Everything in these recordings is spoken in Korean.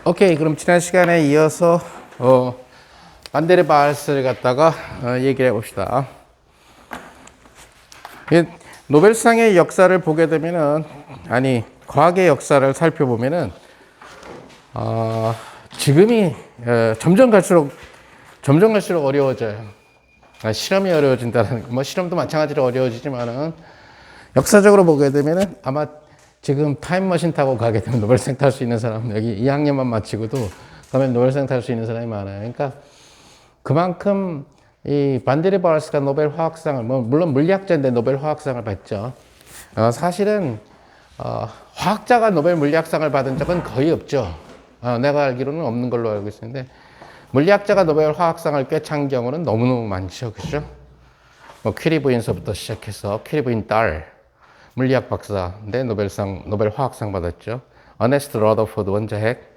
오케이, 그럼 지난 시간에 이어서 반데르 바알스를 갖다가 얘기를 해봅시다. 노벨상의 역사를 보게 되면은, 아니 과학의 역사를 살펴보면은 지금이 점점 갈수록 어려워져요. 실험이 어려워진다는, 뭐 실험도 마찬가지로 어려워지지만은 역사적으로 보게 되면은 아마 지금 타임머신 타고 가게 되면 노벨상 탈 수 있는 사람, 여기 2학년만 마치고도 그러면 노벨상 탈 수 있는 사람이 많아요. 그러니까 그만큼 이 반데르 바알스가 노벨 화학상을, 뭐 물론 물리학자인데 노벨 화학상을 받죠. 사실은 화학자가 노벨 물리학상을 받은 적은 거의 없죠. 내가 알기로는 없는 걸로 알고 있었는데, 물리학자가 노벨 화학상을 꿰찬 경우는 너무너무 많죠. 그죠? 뭐 퀴리 부인서부터 시작해서 퀴리 부인 딸 물리학 박사인데 노벨 화학상 받았죠. 어네스트 러더포드 원자핵,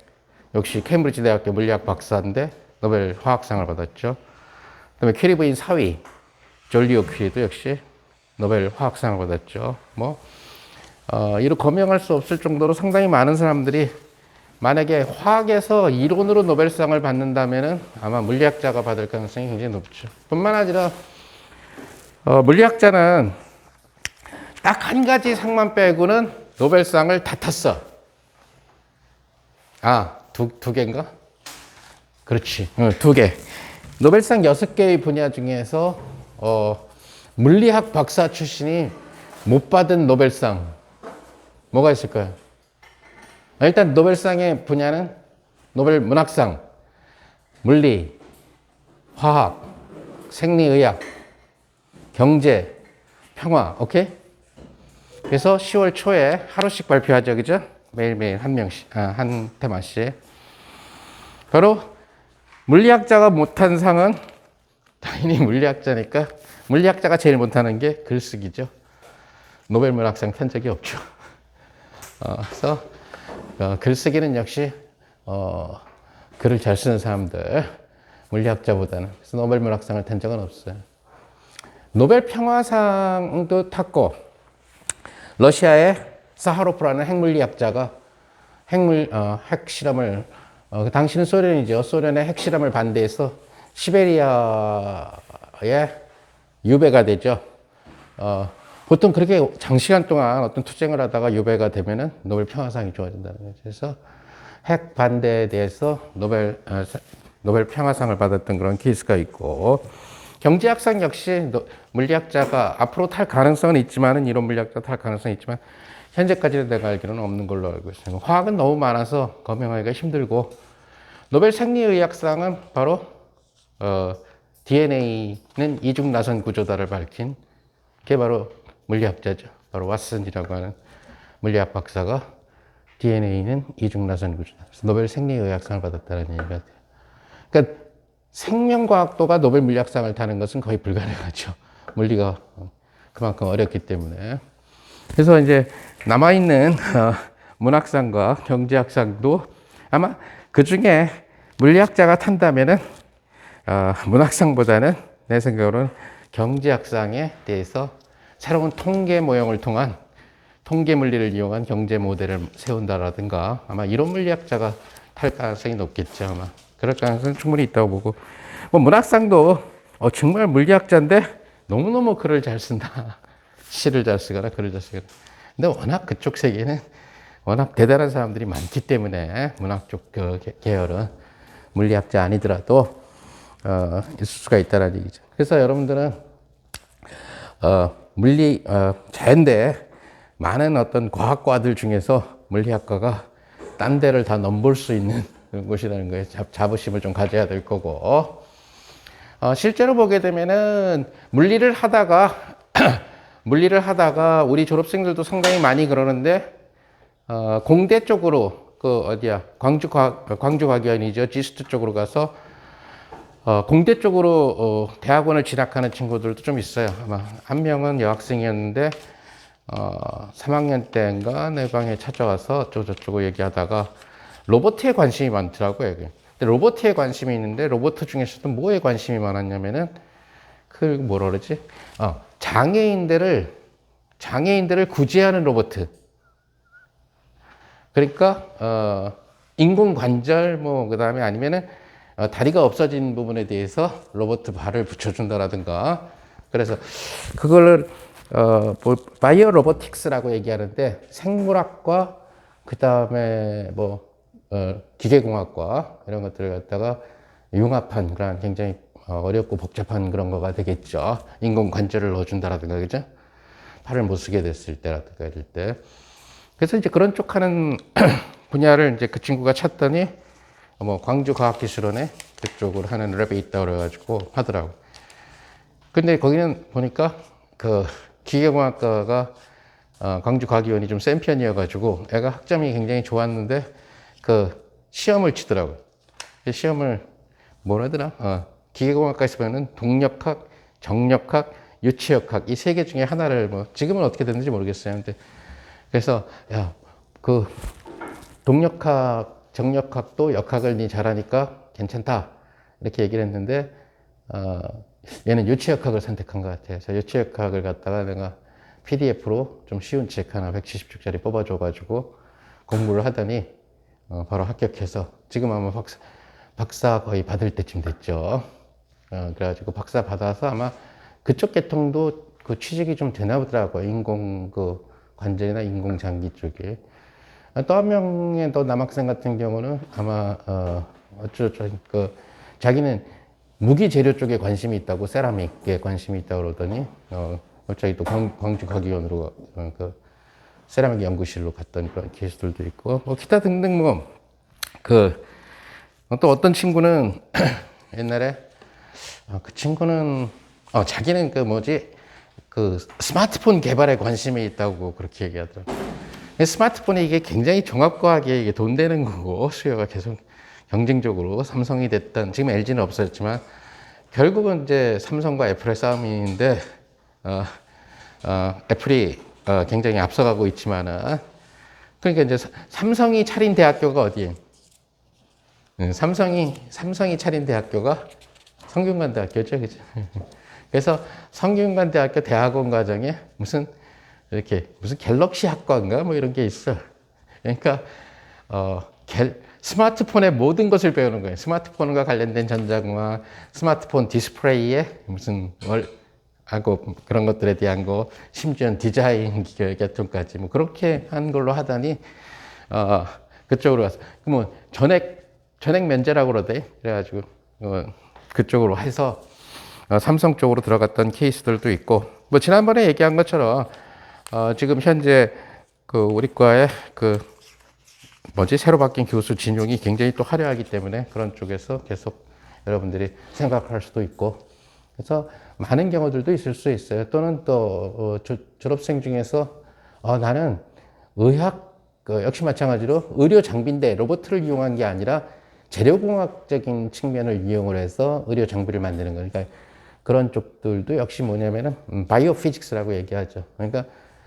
역시 케임브리지 대학교 물리학 박사인데 노벨 화학상을 받았죠. 그다음에 퀴리 부인 사위 졸리오 퀴리도 역시 노벨 화학상을 받았죠. 뭐 이로 거명할 수 없을 정도로 상당히 많은 사람들이, 만약에 화학에서 이론으로 노벨상을 받는다면은 아마 물리학자가 받을 가능성이 굉장히 높죠. 뿐만 아니라 물리학자는 딱 한 가지 상만 빼고는 노벨상을 다 탔어. 두 개인가? 그렇지. 두 개. 노벨상 6개의 분야 중에서 물리학 박사 출신이 못 받은 노벨상 뭐가 있을까요? 일단 노벨상의 분야는 노벨 문학상, 물리, 화학, 생리의학, 경제, 평화. 오케이? 그래서 10월 초에 하루씩 발표하죠. 그죠? 매일매일 한 명씩, 한 테마씩. 바로 물리학자가 못한 상은, 당연히 물리학자니까 물리학자가 제일 못하는 게 글쓰기죠. 노벨 문학상 탄 적이 없죠. 그래서 글쓰기는 역시 글을 잘 쓰는 사람들, 물리학자보다는. 그래서 노벨 문학상을 탄 적은 없어요. 노벨 평화상도 탔고, 러시아의 사하로프라는 핵물리학자가 핵 실험을, 당시는 소련이죠. 소련의 핵 실험을 반대해서 시베리아에 유배가 되죠. 보통 그렇게 장시간 동안 어떤 투쟁을 하다가 유배가 되면은 노벨 평화상이 주어진다는 거죠. 그래서 핵 반대에 대해서 노벨 평화상을 받았던 그런 케이스가 있고, 경제학상 역시 물리학자가 앞으로 탈 가능성은 있지만은, 이론 물리학자 탈 가능성이 있지만 현재까지는 내가 알기로는 없는 걸로 알고 있어요. 화학은 너무 많아서 거명하기가 힘들고, 노벨 생리의학상은 바로 DNA는 이중 나선 구조다를 밝힌 게 바로 물리학자죠. 바로 왓슨이라고 하는 물리학 박사가 DNA는 이중 나선 구조다. 그래서 노벨 생리의학상을 받았다는 얘기가 돼요. 그러니까 생명과학도가 노벨 물리학상을 타는 것은 거의 불가능하죠. 물리가 그만큼 어렵기 때문에. 그래서 이제 남아있는 문학상과 경제학상도 아마 그 중에 물리학자가 탄다면은 문학상보다는 내 생각으로는 경제학상에 대해서 새로운 통계 모형을 통한 통계 물리를 이용한 경제 모델을 세운다라든가, 아마 이론 물리학자가 탈 가능성이 높겠죠. 아마 그럴 가능성은 충분히 있다고 보고, 뭐 문학상도 정말 물리학자인데 너무너무 글을 잘 쓴다. 시를 잘 쓰거나 글을 잘 쓰거나. 근데 워낙 그쪽 세계는 워낙 대단한 사람들이 많기 때문에 문학 쪽 계열은 물리학자 아니더라도 있을 수가 있다는 얘기죠. 그래서 여러분들은 자연대 많은 어떤 과학과들 중에서 물리학과가 딴 데를 다 넘볼 수 있는 곳이라는 거에 자부심을 좀 가져야 될 거고, 실제로 보게 되면은 물리를 하다가 우리 졸업생들도 상당히 많이 그러는데, 공대 쪽으로, 광주과학연이죠. 지스트 쪽으로 가서 공대 쪽으로 대학원을 진학하는 친구들도 좀 있어요. 아마 한 명은 여학생이었는데 3학년 때인가 내 방에 찾아와서 어쩌고저쩌고 얘기하다가 로봇에 관심이 많더라고요. 근데 로봇에 관심이 있는데, 로봇 중에서도 뭐에 관심이 많았냐면은 뭐라 그러지? 장애인들을 구제하는 로봇. 그러니까 인공 관절 뭐 그다음에 아니면은 다리가 없어진 부분에 대해서 로봇 발을 붙여준다라든가. 그래서 그거를 바이오 로보틱스라고 얘기하는데 생물학과 그다음에 뭐 기계공학과 이런 것들을 갖다가 융합한 그런 굉장히 어렵고 복잡한 그런 거가 되겠죠. 인공 관절을 넣어준다라든가, 그죠? 팔을 못 쓰게 됐을 때라든가 이럴 때. 그래서 이제 그런 쪽 하는 분야를 이제 그 친구가 찾더니 뭐 광주과학기술원에 그쪽으로 하는 랩이 있다고 그래가지고 하더라고. 근데 거기는 보니까 그 기계공학과가 광주과학위원이 좀 센 편이어가지고 애가 학점이 굉장히 좋았는데 그 시험을 치더라고. 시험을 뭐라더라? 기계공학과에서 배우는 동력학, 정력학, 유체역학 이 세 개 중에 하나를 뭐 지금은 어떻게 됐는지 모르겠어요. 근데 그래서 야, 그 동력학, 정력학도 역학을 니 잘하니까 괜찮다 이렇게 얘기를 했는데 얘는 유체역학을 선택한 것 같아요. 그래서 유체역학을 갖다가 내가 PDF로 좀 쉬운 책 하나 170쪽짜리 뽑아줘가지고 공부를 하더니 바로 합격해서 지금 아마 박사 거의 받을 때쯤 됐죠. 그래가지고 박사 받아서 아마 그쪽 계통도 그 취직이 좀 되나 보더라고요. 인공 그 관절이나 인공 장기 쪽에. 또 한 명의 또 남학생 같은 경우는 아마 그 자기는 무기 재료 쪽에 관심이 있다고, 세라믹에 관심이 있다고 그러더니 갑자기 또 광주 과기원으로 그 세라믹 연구실로 갔던 그런 케이스들도 있고, 뭐 기타 등등 뭐 그 또 어떤 친구는 옛날에 그 친구는 자기는 그 뭐지 그 스마트폰 개발에 관심이 있다고 그렇게 얘기하더라고요. 스마트폰이 이게 굉장히 종합과학에 이게 돈 되는 거고 수요가 계속 경쟁적으로 삼성이 됐던, 지금 LG는 없어졌지만 결국은 이제 삼성과 애플의 싸움인데 애플이 굉장히 앞서가고 있지만은, 그러니까 이제 삼성이 차린 대학교가 어디에? 삼성이 차린 대학교가 성균관대학교죠, 그죠? 그래서 성균관대학교 대학원 과정에 무슨 갤럭시 학과인가 뭐 이런 게 있어. 그러니까 스마트폰의 모든 것을 배우는 거예요. 스마트폰과 관련된 전자공학, 스마트폰 디스플레이에 무슨 하고 그런 것들에 대한 거, 심지어 디자인 계통까지 뭐 그렇게 한 걸로 하다니 그쪽으로 가서 뭐 전액 면제라고 그러대. 그래가지고 그쪽으로 해서 삼성 쪽으로 들어갔던 케이스들도 있고, 뭐 지난번에 얘기한 것처럼 지금 현재 그 우리 과의 그 새로 바뀐 교수 진용이 굉장히 또 화려하기 때문에 그런 쪽에서 계속 여러분들이 생각할 수도 있고, 그래서 많은 경우들도 있을 수 있어요. 또는 또 졸업생 중에서 나는 의학 역시 마찬가지로 의료 장비인데 로봇을 이용한 게 아니라 재료공학적인 측면을 이용을 해서 의료 장비를 만드는 거니까, 그러니까 그런 쪽들도 역시 뭐냐면은 바이오 피직스라고 얘기하죠. 그러니까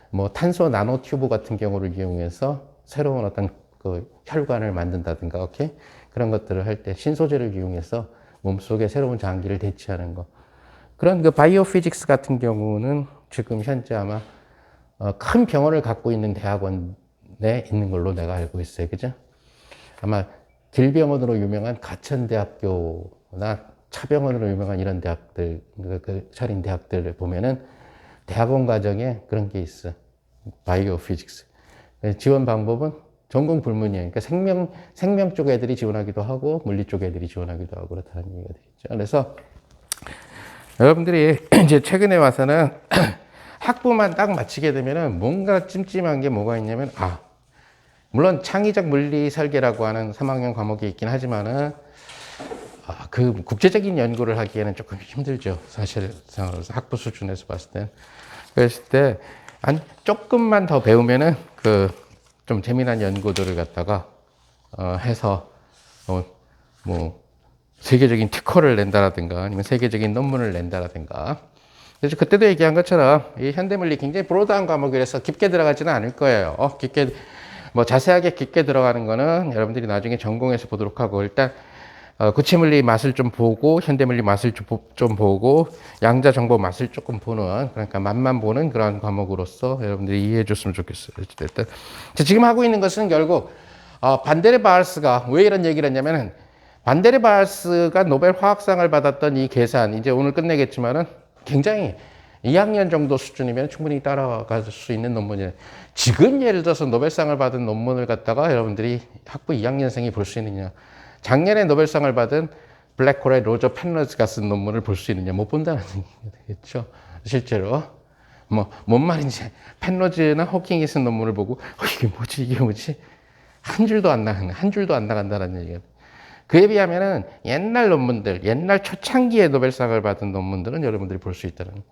뭐 탄소 나노 튜브 같은 경우를 이용해서 새로운 어떤 그 혈관을 만든다든가, 오케이? 그런 것들을 할 때 신소재를 이용해서 몸속에 새로운 장기를 대체하는 거. 그런 그 바이오 피직스 같은 경우는 지금 현재 아마 큰 병원을 갖고 있는 대학원에 있는 걸로 내가 알고 있어요. 그죠? 아마 길병원으로 유명한 가천대학교나 차병원으로 유명한 이런 대학들, 차린 대학들을 보면은 대학원 과정에 그런 게 있어. 바이오 피직스. 지원 방법은 전공 불문이에요. 그러니까 생명 쪽 애들이 지원하기도 하고, 물리 쪽 애들이 지원하기도 하고, 그렇다는 얘기가 되겠죠. 그래서 여러분들이 이제 최근에 와서는 학부만 딱 마치게 되면은 뭔가 찜찜한 게 뭐가 있냐면, 물론 창의적 물리 설계라고 하는 3학년 과목이 있긴 하지만은, 그 국제적인 연구를 하기에는 조금 힘들죠. 사실상으로서 학부 수준에서 봤을 때. 그랬을 때, 조금만 더 배우면은 좀 재미난 연구들을 갖다가 해서 뭐 세계적인 특허를 낸다라든가 아니면 세계적인 논문을 낸다라든가. 그래서 그때도 얘기한 것처럼 이 현대물리 굉장히 브로드한 과목이라서 깊게 들어가지는 않을 거예요. 자세하게 깊게 들어가는 거는 여러분들이 나중에 전공해서 보도록 하고, 일단 구체물리 맛을 좀 보고 현대물리 맛을 좀 보고 양자 정보 맛을 조금 보는, 그러니까 맛만 보는 그런 과목으로서 여러분들이 이해해 줬으면 좋겠어요. 어쨌든 지금 하고 있는 것은 결국 반데르바알스가 왜 이런 얘기를 했냐면은 반데르바알스가 노벨 화학상을 받았던 이 계산, 이제 오늘 끝내겠지만은 굉장히 2학년 정도 수준이면 충분히 따라갈 수 있는 논문이에요. 지금 예를 들어서 노벨상을 받은 논문을 갖다가 여러분들이 학부 2학년생이 볼 수 있느냐. 작년에 노벨상을 받은 블랙홀의 로저 펜러즈가 쓴 논문을 볼 수 있느냐. 못 본다는 얘기가 되겠죠. 실제로. 뭔 말인지. 펜러즈나 호킹이 쓴 논문을 보고, 이게 뭐지? 한 줄도 안 나간다는 얘기가. 그에 비하면은 옛날 논문들, 옛날 초창기에 노벨상을 받은 논문들은 여러분들이 볼 수 있다는.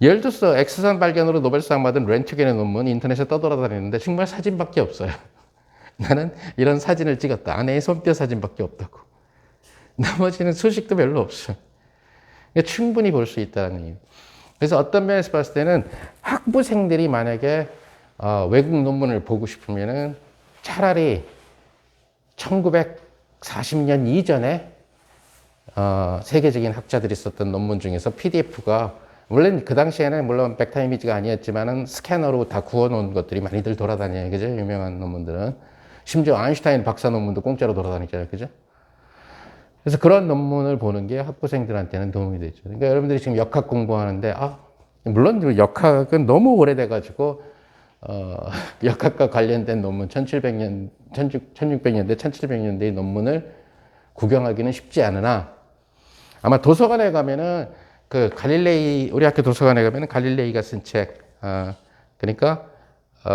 예를 들어서 X선 발견으로 노벨상 받은 렌트겐의 논문 인터넷에 떠돌아다니는데 정말 사진밖에 없어요. 나는 이런 사진을 찍었다. 아내의 손뼈 사진밖에 없다고. 나머지는 소식도 별로 없어. 그러니까 충분히 볼 수 있다는 얘기. 그래서 어떤 면에서 봤을 때는 학부생들이 만약에 외국 논문을 보고 싶으면은 차라리 1940년 이전에 세계적인 학자들이 썼던 논문 중에서 PDF가 물론 그 당시에는 물론 벡터 이미지가 아니었지만은 스캐너로 다 구워놓은 것들이 많이들 돌아다녀요. 그죠? 유명한 논문들은. 심지어 아인슈타인 박사 논문도 공짜로 돌아다니잖아요. 그죠? 그래서 그런 논문을 보는 게 학부생들한테는 도움이 되죠. 그러니까 여러분들이 지금 역학 공부하는데, 물론 역학은 너무 오래돼가지고, 역학과 관련된 논문, 1600년대, 1700년대의 논문을 구경하기는 쉽지 않으나, 아마 도서관에 가면은 우리 학교 도서관에 가면은 갈릴레이가 쓴 책, 그러니까,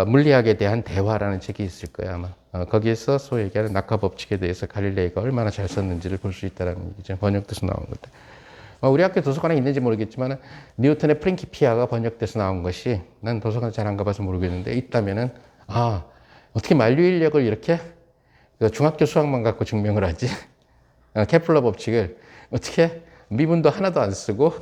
물리학에 대한 대화라는 책이 있을 거예요, 아마. 거기에서 소위 얘기하는 낙하 법칙에 대해서 갈릴레이가 얼마나 잘 썼는지를 볼 수 있다는 얘기죠. 번역돼서 나온 것들. 우리 학교 도서관에 있는지 모르겠지만, 뉴턴의 프린키피아가 번역돼서 나온 것이, 난 도서관 잘 안 가봐서 모르겠는데, 있다면은, 어떻게 만류인력을 이렇게 중학교 수학만 갖고 증명을 하지? 케플러 법칙을 어떻게 미분도 하나도 안 쓰고,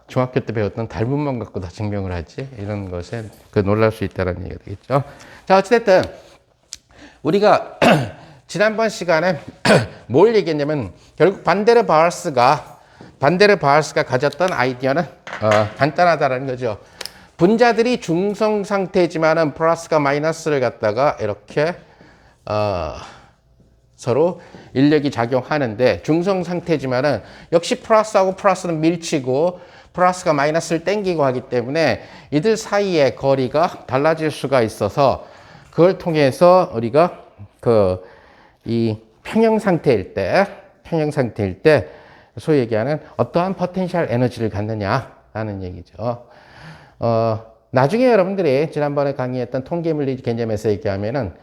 중학교 때 배웠던 달분만 갖고 다 증명을 하지? 이런 것에 놀랄 수 있다는 얘기가 되겠죠. 자, 어찌됐든, 우리가 지난번 시간에 뭘 얘기했냐면, 결국 반데르바알스가 가졌던 아이디어는 간단하다는 거죠. 분자들이 중성 상태지만은 플러스가 마이너스를 갖다가 이렇게 서로 인력이 작용하는데, 중성 상태지만은 역시 플러스하고 플러스는 밀치고 플러스가 마이너스를 땡기고 하기 때문에 이들 사이의 거리가 달라질 수가 있어서, 그걸 통해서 우리가 이 평형 상태일 때 소위 얘기하는 어떠한 포텐셜 에너지를 갖느냐라는 얘기죠. 나중에 여러분들이 지난번에 강의했던 통계물리 개념에서 얘기하면은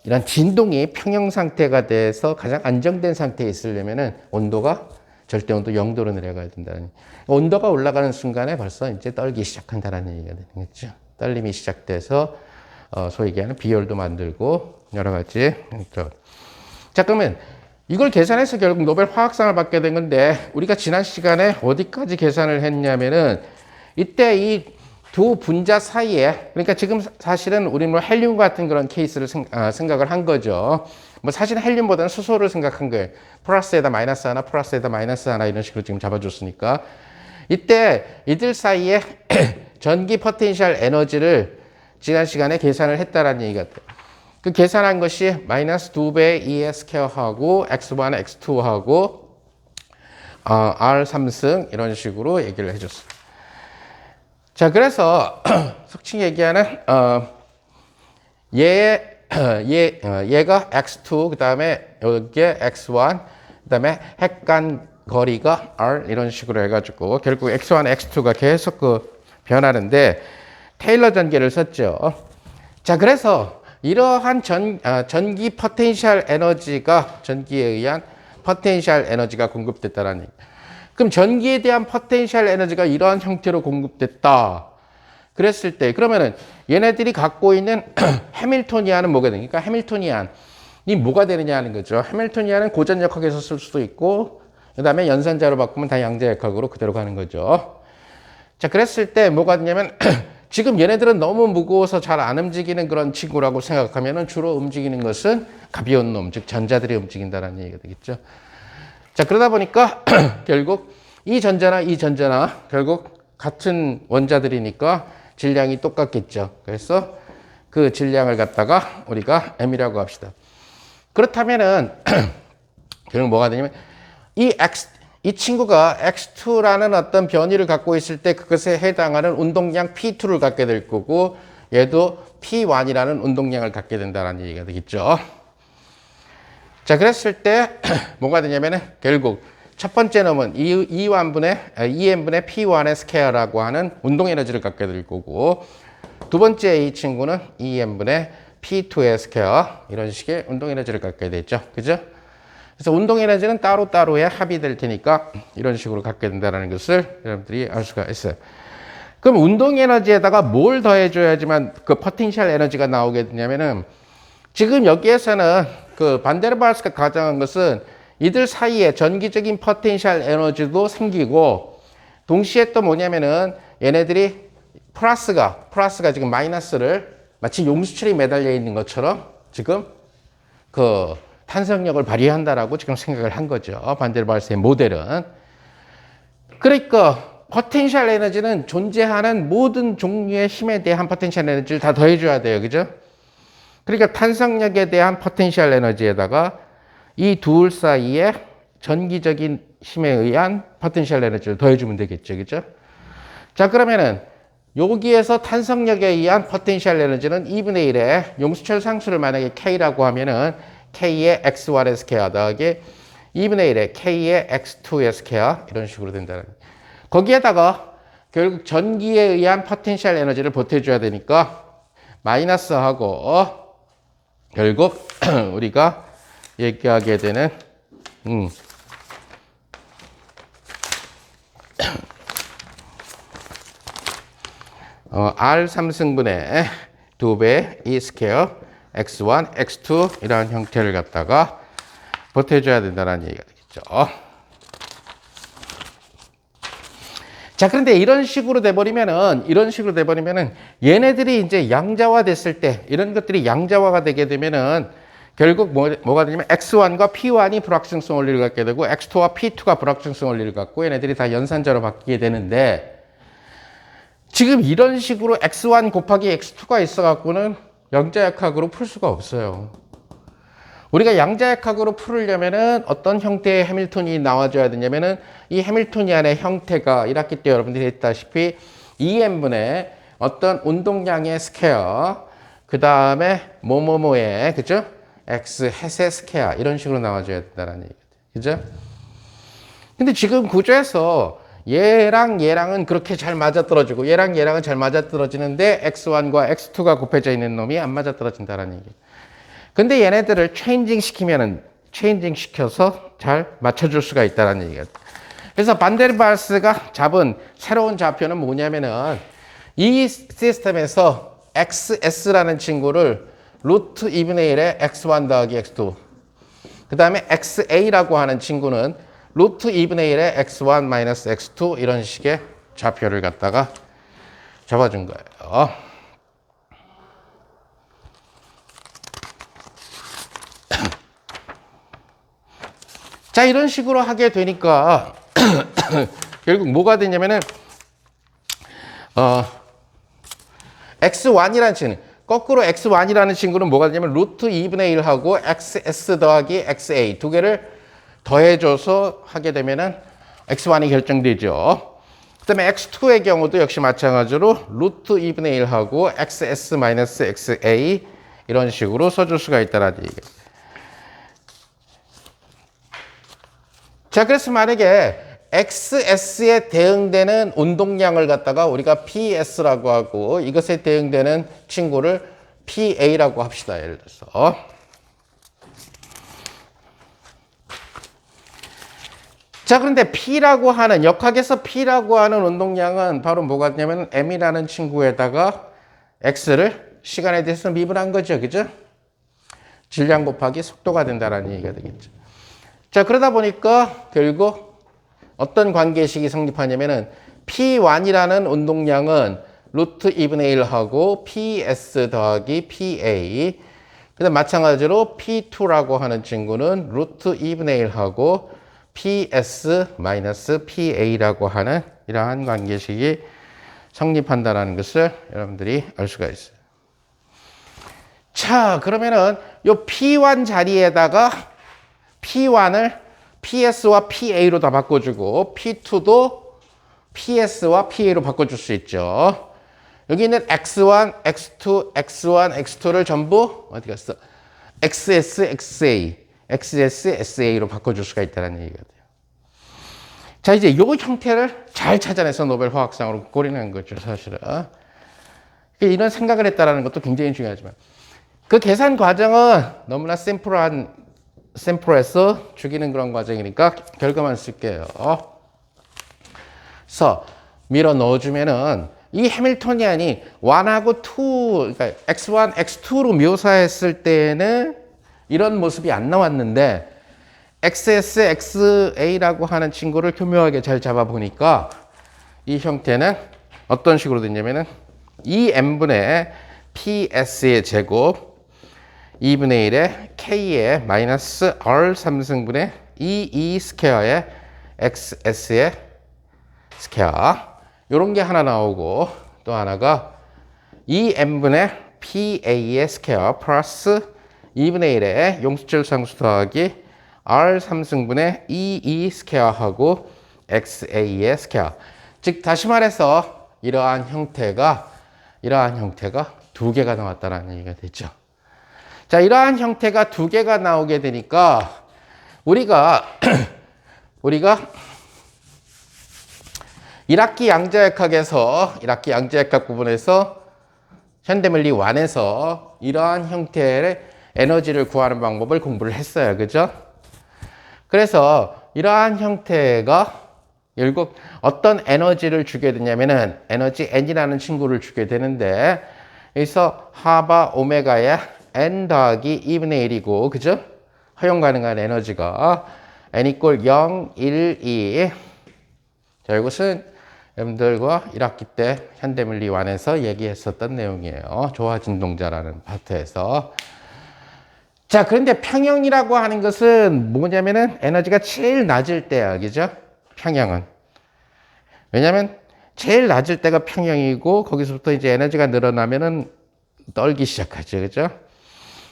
이런 진동이 평형 상태가 돼서 가장 안정된 상태에 있으려면은 온도가 절대 온도 0도로 내려가야 된다는. 온도가 올라가는 순간에 벌써 이제 떨기 시작한다는 얘기가 되는 거죠. 떨림이 시작돼서 소위 얘기하는 비열도 만들고 여러 가지. 자, 그러면 이걸 계산해서 결국 노벨 화학상을 받게 된 건데, 우리가 지난 시간에 어디까지 계산을 했냐면은, 이때 이 두 분자 사이에, 그러니까 지금 사실은 우리는 뭐 헬륨 같은 그런 케이스를 생각을 한 거죠. 뭐 사실 헬륨보다는 수소를 생각한 거예요. 플러스에다 마이너스 하나, 플러스에다 마이너스 하나 이런 식으로 지금 잡아줬으니까. 이때 이들 사이에 전기 포텐셜 에너지를 지난 시간에 계산을 했다라는 얘기 같아요. 그 계산한 것이 마이너스 2배 E의 스퀘어하고 x1, x2하고 R 3승 이런 식으로 얘기를 해줬어요. 자, 그래서 속칭 얘기하는 얘가 x2, 그 다음에 여기에 x1, 그 다음에 핵간 거리가 r 이런 식으로 해가지고 결국 x1, x2가 계속 변하는데 테일러 전개를 썼죠. 자, 그래서 이러한 전기 포텐셜 에너지가, 전기에 의한 포텐셜 에너지가 공급됐다라는 얘기. 그럼 전기에 대한 포텐셜 에너지가 이러한 형태로 공급됐다. 그랬을 때, 그러면은 얘네들이 갖고 있는 해밀토니안은 뭐가 되니까 해밀토니안이 뭐가 되느냐 하는 거죠. 해밀토니안은 고전역학에서 쓸 수도 있고, 그 다음에 연산자로 바꾸면 다 양자역학으로 그대로 가는 거죠. 자, 그랬을 때 뭐가 되냐면, 지금 얘네들은 너무 무거워서 잘 안 움직이는 그런 친구라고 생각하면은 주로 움직이는 것은 가벼운 놈, 즉 전자들이 움직인다는 얘기가 되겠죠. 자, 그러다 보니까 결국 이 전자나 결국 같은 원자들이니까 질량이 똑같겠죠. 그래서 그 질량을 갖다가 우리가 m이라고 합시다. 그렇다면은 결국 뭐가 되냐면 이 친구가 x2라는 어떤 변이를 갖고 있을 때 그것에 해당하는 운동량 p2를 갖게 될 거고 얘도 p1이라는 운동량을 갖게 된다는 얘기가 되겠죠. 자, 그랬을 때 뭐가 되냐면은 결국 첫 번째 놈은 En분의 P1의 스퀘어라고 하는 운동 에너지를 갖게 될 거고 두 번째 이 친구는 En분의 P2의 스퀘어 이런 식의 운동 에너지를 갖게 되죠. 그죠? 그래서 운동 에너지는 따로따로의 합이 될 테니까 이런 식으로 갖게 된다는 것을 여러분들이 알 수가 있어요. 그럼 운동 에너지에다가 뭘 더해줘야지만 그 포텐셜 에너지가 나오게 되냐면은 지금 여기에서는 그 반데르발스가 가정한 것은 이들 사이에 전기적인 포텐셜 에너지도 생기고 동시에 또 뭐냐면은 얘네들이 플러스가 지금 마이너스를 마치 용수철이 매달려 있는 것처럼 지금 그 탄성력을 발휘한다라고 지금 생각을 한 거죠. 반데르발스의 모델은. 그러니까 포텐셜 에너지는 존재하는 모든 종류의 힘에 대한 포텐셜 에너지를 다 더해줘야 돼요. 그죠? 그러니까 탄성력에 대한 포텐셜 에너지에다가 이 둘 사이에 전기적인 힘에 의한 포텐셜 에너지를 더해주면 되겠죠. 그죠? 자, 그러면은 여기에서 탄성력에 의한 포텐셜 에너지는 2분의 1의 용수철 상수를 만약에 K라고 하면은 K의 X1의 스퀘어 더하기 2분의 1의 K의 X2의 스퀘어 이런 식으로 된다는 거기에다가 결국 전기에 의한 포텐셜 에너지를 보태줘야 되니까 마이너스하고 결국 우리가 얘기하게 되는 R 3승분의 2배 E 스퀘어 X1, X2 이런 형태를 갖다가 보태줘야 된다는 얘기가 되겠죠. 자, 그런데 이런 식으로 돼버리면은 얘네들이 이제 양자화 됐을 때 이런 것들이 양자화가 되게 되면은 결국 뭐가 되냐면 X1과 P1이 불확정성 원리를 갖게 되고 X2와 P2가 불확정성 원리를 갖고 얘네들이 다 연산자로 바뀌게 되는데 지금 이런 식으로 X1 곱하기 X2가 있어갖고는 양자역학으로 풀 수가 없어요. 우리가 양자역학으로 풀으려면은 어떤 형태의 해밀턴이 나와줘야 되냐면은 이 해밀토니안의 형태가 1학기 때 여러분들이 했다시피 En분의 어떤 운동량의 스퀘어 그 다음에 뭐뭐뭐의 그죠? X 햇의 스퀘어 이런 식으로 나와줘야 된다는 얘기죠. 그죠? 근데 지금 구조에서 얘랑은 그렇게 잘 맞아떨어지고 얘랑은 잘 맞아떨어지는데 X1과 X2가 곱해져 있는 놈이 안 맞아떨어진다는 얘기. 근데 얘네들을 체인징 시켜서 잘 맞춰줄 수가 있다는 얘기가. 그래서 반데르발스가 잡은 새로운 좌표는 뭐냐면은 이 시스템에서 XS라는 친구를 루트 2분의 1의 X1 더하기 X2 그 다음에 XA라고 하는 친구는 루트 2분의 1의 X1 마이너스 X2 이런 식의 좌표를 갖다가 잡아준 거예요. 자, 이런 식으로 하게 되니까 결국 뭐가 되냐면은 X1이라는 친구 거꾸로 X1이라는 친구는 뭐가 되냐면 루트 2분의 1하고 XS 더하기 XA 두 개를 더해줘서 하게 되면은 X1이 결정되죠. 그 다음에 X2의 경우도 역시 마찬가지로 루트 2분의 1하고 XS 마이너스 XA 이런 식으로 써줄 수가 있다는 얘기예요. 자, 그래서 만약에 XS에 대응되는 운동량을 갖다가 우리가 PS라고 하고 이것에 대응되는 친구를 PA라고 합시다. 예를 들어서. 자, 그런데 P라고 하는, 역학에서 P라고 하는 운동량은 바로 뭐가 되냐면 M이라는 친구에다가 X를 시간에 대해서 미분한 거죠. 그죠? 질량 곱하기 속도가 된다는 얘기가 되겠죠. 자, 그러다 보니까 결국 어떤 관계식이 성립하냐면은 P1이라는 운동량은 루트 2분의 1하고 PS 더하기 PA 그 다음 마찬가지로 P2라고 하는 친구는 루트 2분의 1하고 PS 마이너스 PA라고 하는 이러한 관계식이 성립한다는 것을 여러분들이 알 수가 있어요. 자, 그러면은 요 P1 자리에다가 P1을 PS와 PA로 다 바꿔주고 P2도 PS와 PA로 바꿔줄 수 있죠. 여기 있는 X1, X2, X1, X2를 전부 어디 갔어? XS, XA, XS, SA로 바꿔줄 수가 있다는 얘기가 돼요. 자, 이제 요 형태를 잘 찾아내서 노벨 화학상으로 골인한 거죠, 사실은. 이런 생각을 했다는 것도 굉장히 중요하지만 그 계산 과정은 너무나 샘플에서 죽이는 그런 과정이니까 결과만 쓸게요. 그래서 밀어 넣어주면은 이 해밀토니안이 1하고 2, 그러니까 X1, X2로 묘사했을 때는 이런 모습이 안 나왔는데 XS, XA라고 하는 친구를 교묘하게 잘 잡아보니까 이 형태는 어떤 식으로 됐냐면은 2n분의 PS의 제곱 2분의 1의 K의 마이너스 R 3승분의 2E 스퀘어의 XS의 스퀘어 요런 게 하나 나오고 또 하나가 2n분의 PA의 스퀘어 플러스 2분의 1의 용수철 상수 더하기 R 3승분의 2E 스퀘어하고 XA의 스퀘어 즉 다시 말해서 이러한 형태가 두 개가 나왔다는 얘기가 되죠. 자, 이러한 형태가 두 개가 나오게 되니까 우리가 1학기 양자역학 부분에서 현대물리 1에서 이러한 형태의 에너지를 구하는 방법을 공부를 했어요. 그죠? 그래서 이러한 형태가 결국 어떤 에너지를 주게 되냐면은 에너지 N이라는 친구를 주게 되는데 여기서 하바 오메가의 N 더하기 2분의 1이고 그죠? 허용 가능한 에너지가 N 이꼴 0, 1, 2 자, 이것은 여러분들과 1학기 때 현대물리 1에서 얘기했었던 내용이에요. 조화진동자라는 파트에서. 자, 그런데 평형이라고 하는 것은 뭐냐면은 에너지가 제일 낮을 때야. 그죠? 평형은. 왜냐면 제일 낮을 때가 평형이고 거기서부터 이제 에너지가 늘어나면은 떨기 시작하죠. 그죠?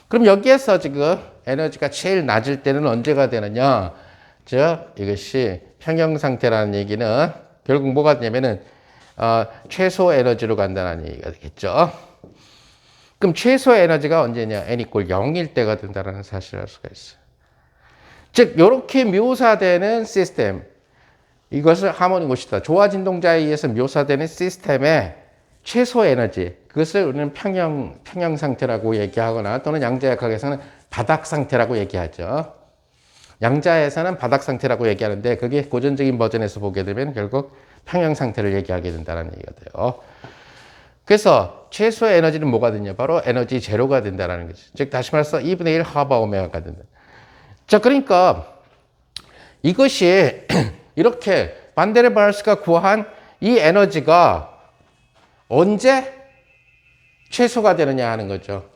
그럼 여기에서 지금 에너지가 제일 낮을 때는 언제가 되느냐? 이것이 평형 상태라는 얘기는 결국 뭐가 되냐면은 최소 에너지로 간다는 얘기가 되겠죠. 그럼 최소 에너지가 언제냐? n 이꼴 0일 때가 된다는 사실을 알 수가 있어요. 즉 이렇게 묘사되는 시스템 이것을 하모니고시다. 조화진동자에 의해서 묘사되는 시스템의 최소 에너지 그것을 우리는 평형 상태라고 얘기하거나 또는 양자역학에서는 바닥 상태라고 얘기하죠. 양자에서는 바닥 상태라고 얘기하는데 그게 고전적인 버전에서 보게 되면 결국 평형 상태를 얘기하게 된다는 얘기가 돼요. 그래서 최소 에너지는 뭐가 되냐? 바로 에너지 제로가 된다는 거죠. 즉 다시 말해서 2분의 1 하바 오메가가 된다. 자, 그러니까 이것이 이렇게 반데르발스가 구한 이 에너지가 언제 최소가 되느냐 하는 거죠.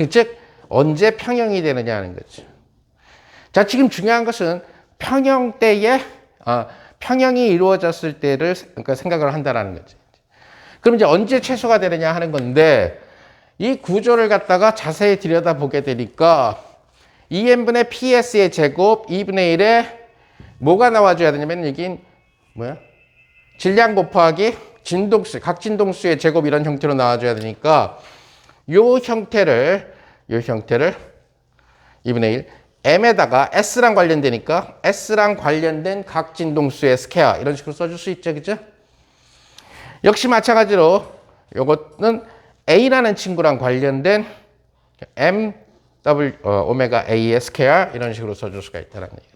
즉 언제 평형이 되느냐 하는 거죠. 자, 지금 중요한 것은 평형 때에 평형이 이루어졌을 때를 그러니까 생각을 한다는 거죠. 그럼 이제 언제 최소가 되느냐 하는 건데 이 구조를 갖다가 자세히 들여다보게 되니까 2n분의 PS의 제곱 2분의 1에 뭐가 나와줘야 되냐면 여긴 뭐야? 질량 곱하기 진동수, 각 진동수의 제곱 이런 형태로 나와줘야 되니까 요 형태를 2분의 1 M에다가 S랑 관련되니까 S랑 관련된 각 진동수의 스퀘어 이런 식으로 써줄 수 있죠. 그죠? 역시 마찬가지로 요것은 A라는 친구랑 관련된 M W 오메가 A의 스퀘어 이런 식으로 써줄 수가 있다는 얘기예요.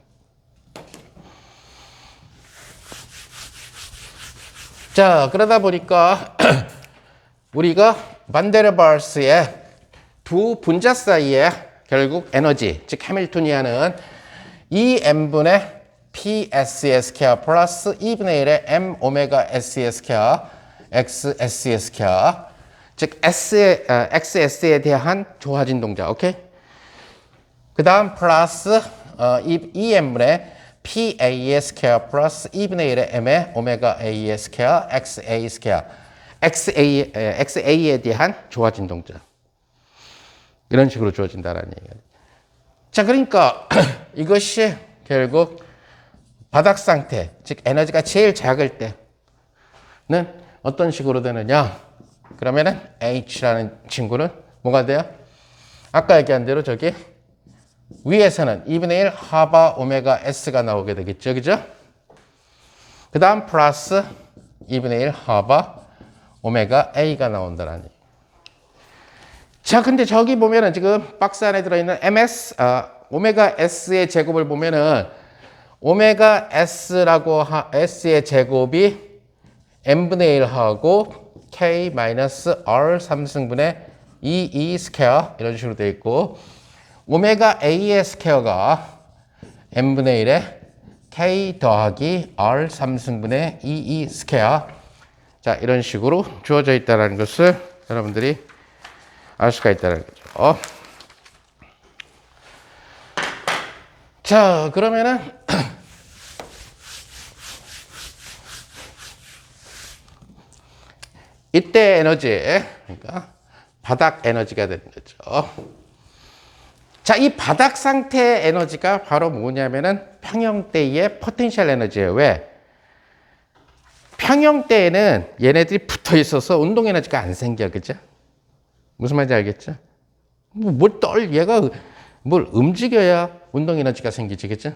자, 그러다 보니까 우리가 반데르발스의 두 분자 사이에 결국 에너지, 즉 해밀토니안은 2n분의 PS의 스퀘어 플러스 2분의 1의 M 오메가 S의 스퀘어 XS의 스퀘어 즉 XS에 대한 조화진동자. 오케이? 그 다음 플러스 2n분의 PA의 스퀘어 플러스 2분의 1의 M의 오메가 A의 스퀘어 XA 스퀘어 XA에 대한 조화진동자. 이런 식으로 주어진다는 얘기예요. 자, 그러니까 이것이 결국 바닥 상태, 즉 에너지가 제일 작을 때는 어떤 식으로 되느냐? 그러면은 H라는 친구는 뭐가 돼요? 아까 얘기한 대로 저기 위에서는 2분의 1 하바 오메가 S가 나오게 되겠죠. 그죠? 그 다음 플러스 2분의 1 하바 오메가 A가 나온다는 얘기. 자, 근데 저기 보면은 지금 박스 안에 들어있는 오메가 S의 제곱을 보면은 오메가 S의 제곱이 n분의 1하고 K 마이너스 R 3승분의 2E 스퀘어 이런 식으로 되어 있고 오메가 A의 스퀘어가 n분의 1에 K 더하기 R 3승분의 2E 스퀘어 자 이런 식으로 주어져 있다는 것을 여러분들이 알 수가 있다는 거죠. 자 그러면은 이때 에너지, 그러니까 바닥 에너지가 되는 거죠. 자, 이 바닥 상태의 에너지가 바로 뭐냐면은 평형대의 포텐셜 에너지예요. 왜? 평형대에는 얘네들이 붙어 있어서 운동 에너지가 안 생겨, 그죠? 무슨 말인지 알겠죠? 얘가 뭘 움직여야 운동 에너지가 생기지, 그죠?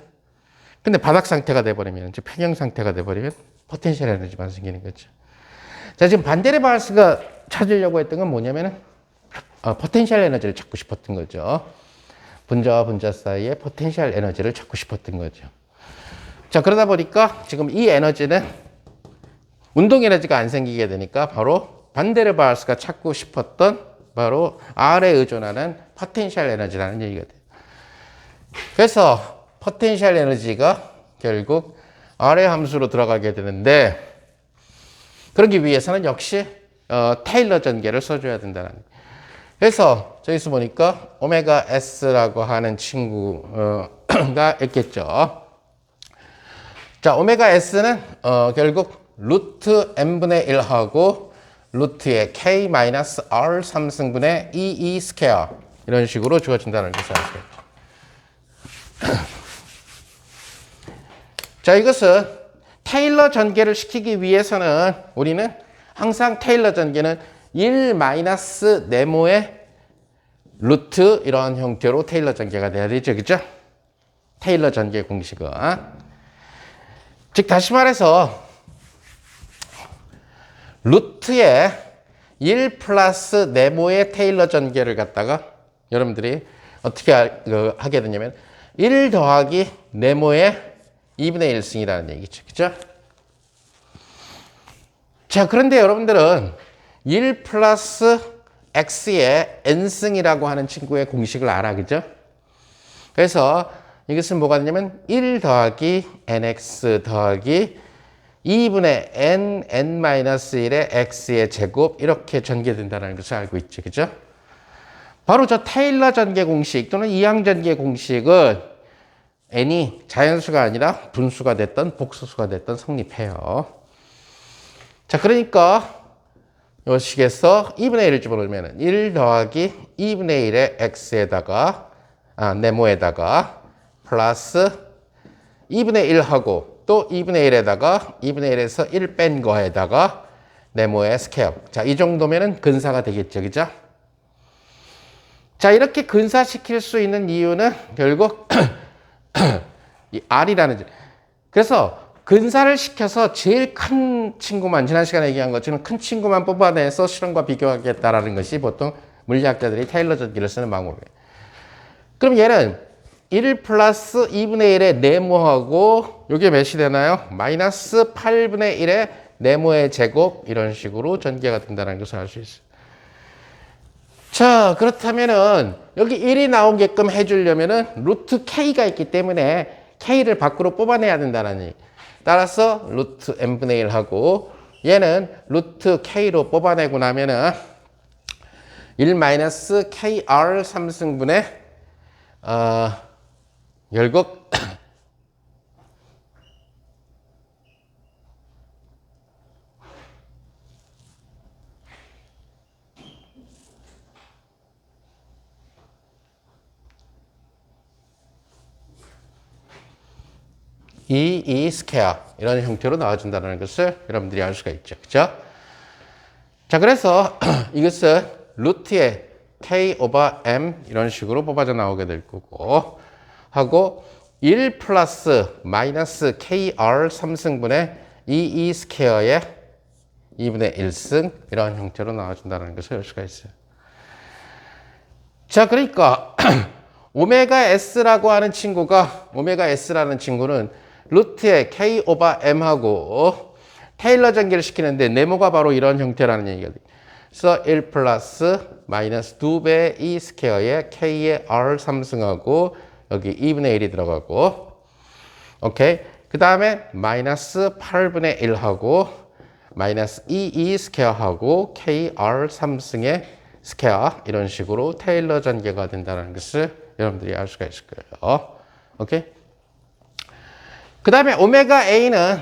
근데 바닥 상태가 돼버리면, 평형 상태가 돼버리면 포텐셜 에너지만 생기는 거죠. 자, 지금 반데르발스가 찾으려고 했던 건 뭐냐면은, 포텐셜 에너지를 찾고 싶었던 거죠. 분자와 분자 사이의 포텐셜 에너지를 찾고 싶었던 거죠. 자, 그러다 보니까 지금 이 에너지는 운동 에너지가 안 생기게 되니까 바로 반데르발스가 찾고 싶었던 바로 R에 의존하는 포텐셜 에너지라는 얘기가 돼요. 그래서 포텐셜 에너지가 결국 R의 함수로 들어가게 되는데 그러기 위해서는 역시 테일러 전개를 써줘야 된다는 거예요. 그래서 저기서 보니까 오메가 S라고 하는 친구가 있겠죠. 자, 오메가 S는 결국 루트 n분의 1하고 루트의 K 마이너스 R 3승분의 2E 스퀘어 이런 식으로 주어진다는 것을 알 수 있죠. 자, 이것은 테일러 전개를 시키기 위해서는 우리는 항상 테일러 전개는 1 마이너스 네모의 루트 이러한 형태로 테일러 전개가 돼야 되죠. 그죠? 테일러 전개 공식은. 즉, 다시 말해서 루트에 1 플러스 네모의 테일러 전개를 갖다가 여러분들이 어떻게 하게 되냐면 1 더하기 네모의 2분의 1승이라는 얘기죠. 그죠? 자, 그런데 여러분들은 1 플러스 x의 n승이라고 하는 친구의 공식을 알아. 그죠? 그래서 이것은 뭐가 되냐면 1 더하기 nx 더하기 2분의 n-1의 x의 제곱 이렇게 전개된다는 것을 알고 있죠. 그죠? 바로 저 테일러 전개 공식 또는 이항 전개 공식은 n이 자연수가 아니라 분수가 됐던 복수수가 됐던 성립해요. 자, 그러니까 이 식에서 2분의 1을 집어넣으면 1 더하기 2분의 1의 x에다가 네모에다가 플러스 2분의 1하고 또 2분의 1에다가 2분의 1에서 1 뺀 거에다가 네모의 스퀘어. 자, 이 정도면은 근사가 되겠죠. 그죠? 자, 이렇게 근사시킬 수 있는 이유는 결국 이 R이라는 그래서 근사를 시켜서 제일 큰 친구만 지난 시간에 얘기한 것처럼 큰 친구만 뽑아내서 실험과 비교하겠다라는 것이 보통 물리학자들이 테일러 전기를 쓰는 방법이에요. 그럼 얘는 1 플러스 2분의 1의 네모하고 이게 몇이 되나요? 마이너스 8분의 1의 네모의 제곱 이런 식으로 전개가 된다는 것을 알 수 있어요. 자, 그렇다면은 여기 1이 나오게끔 해주려면은 루트 K가 있기 때문에 K를 밖으로 뽑아내야 된다는 얘기. 따라서 루트 n분의 1 하고 얘는 루트 K로 뽑아내고 나면은 1 마이너스 KR 3승분의 결국 E 스퀘어 이런 형태로 나와준다는 것을 여러분들이 알 수가 있죠. 그죠? 자, 그래서 이것은 루트의 K 오버 M 이런 식으로 뽑아져 나오게 될 거고 하고 1 플러스 마이너스 KR 3승분의 E 스퀘어의 2분의 1승 이런 형태로 나와준다는 것을 알 수가 있어요. 자, 그러니까 오메가 S라고 하는 친구가 오메가 S라는 친구는 루트의 K 오버 M하고 테일러 전개를 시키는데 네모가 바로 이런 형태라는 얘기가 돼요. 그래서 1 플러스 마이너스 2배 E 스퀘어에 K의 R 3승하고 여기 2분의 1이 들어가고 오케이. 그 다음에 마이너스 8분의 1하고 마이너스 E 스퀘어하고 KR 3승의 스퀘어 이런 식으로 테일러 전개가 된다는 것을 여러분들이 알 수가 있을 거예요. 오케이. 그 다음에 오메가 A는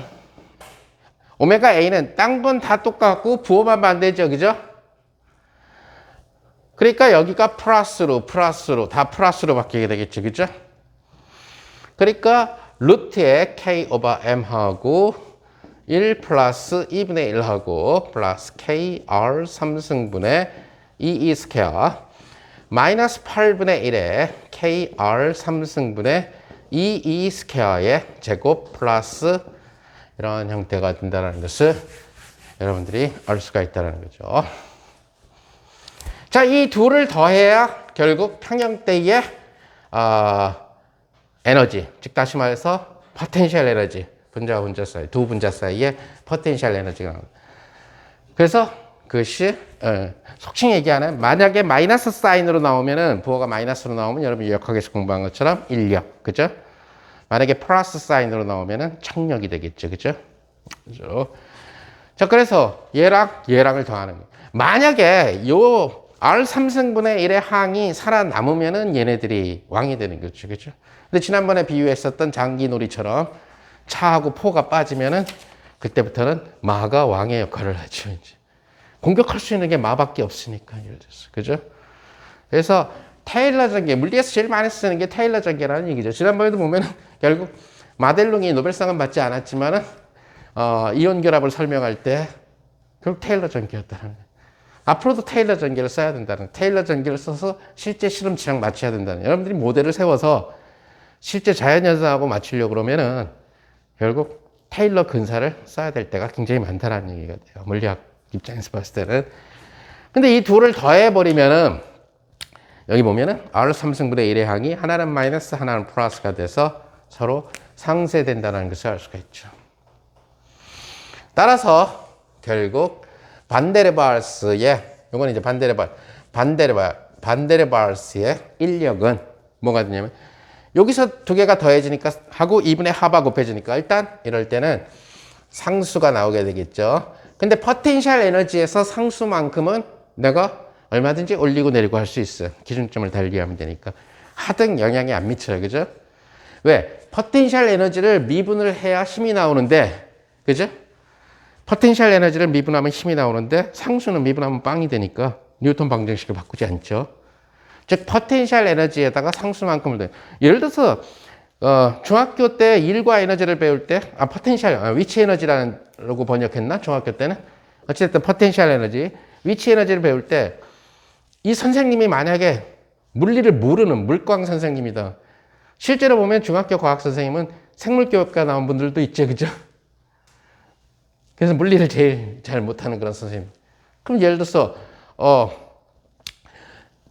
딴 건 다 똑같고 부호만 반대죠. 그죠? 그러니까 여기가 플러스로 다 플러스로 바뀌게 되겠죠. 그죠? 그러니까 루트의 K 오버 M하고 1 플러스 2분의 1하고 플러스 KR 3승분의 E 스퀘어 마이너스 8분의 1에 KR 3승분의 E 스퀘어의 제곱 플러스 이런 형태가 된다는 것을 여러분들이 알 수가 있다는 거죠. 자, 이 둘을 더해야 결국 평형대의 에너지, 즉 다시 말해서 포텐셜 에너지, 분자와 분자 사이, 두 분자 사이에 포텐셜 에너지가 나옵니다. 그래서 그것이 속칭 얘기하는 만약에 마이너스 사인으로 나오면은 부호가 마이너스로 나오면 여러분 유역학에서 공부한 것처럼 인력, 그죠? 만약에 플러스 사인으로 나오면은 청력이 되겠죠, 그죠? 그죠? 자, 그래서 얘랑을 더하는 거예요. 만약에 요 R 3승분의 1의 항이 살아남으면은 얘네들이 왕이 되는 거죠, 그죠? 근데 지난번에 비유했었던 장기놀이처럼 차하고 포가 빠지면은 그때부터는 마가 왕의 역할을 하죠, 이제. 공격할 수 있는 게 마밖에 없으니까, 예를 들어서. 그죠? 그래서 테일러 전개, 물리에서 제일 많이 쓰는 게 테일러 전개라는 얘기죠. 지난번에도 보면 결국 마델룽이 노벨상은 받지 않았지만은, 이온 결합을 설명할 때 결국 테일러 전개였다는 거예요. 앞으로도 테일러 전개를 써야 된다는, 테일러 전개를 써서 실제 실험치랑 맞춰야 된다는. 여러분들이 모델을 세워서 실제 자연현상하고 맞추려고 그러면은 결국 테일러 근사를 써야 될 때가 굉장히 많다는 얘기가 돼요. 물리학 입장에서 봤을 때는. 근데 이 둘을 더해버리면은 여기 보면은 R 3승분의 1의 항이 하나는 마이너스 하나는 플러스가 돼서 서로 상쇄된다는 것을 알 수가 있죠. 따라서 결국 반데르발스의 이건 이제 반데르발스의 인력은 뭐가 되냐면 여기서 두 개가 더해지니까 하고 2분의 하바 곱해지니까 일단 이럴 때는 상수가 나오게 되겠죠. 근데 포텐셜 에너지에서 상수만큼은 내가 얼마든지 올리고 내리고 할 수 있어요. 기준점을 달리하면 되니까. 하등 영향이 안 미쳐요. 그죠? 왜? 포텐셜 에너지를 미분을 해야 힘이 나오는데, 그죠? 포텐셜 에너지를 미분하면 힘이 나오는데 상수는 미분하면 빵이 되니까 뉴턴 방정식을 바꾸지 않죠. 즉 포텐셜 에너지에다가 상수만큼을 더. 예를 들어서 중학교 때 일과 에너지를 배울 때 포텐셜 위치 에너지라고 번역했나? 중학교 때는 어쨌든 포텐셜 에너지, 위치 에너지를 배울 때 이 선생님이 만약에 물리를 모르는 물광 선생님이다. 실제로 보면 중학교 과학 선생님은 생물교육과 나온 분들도 있죠, 그죠? 그래서 물리를 제일 잘 못하는 그런 선생님. 그럼 예를 들어서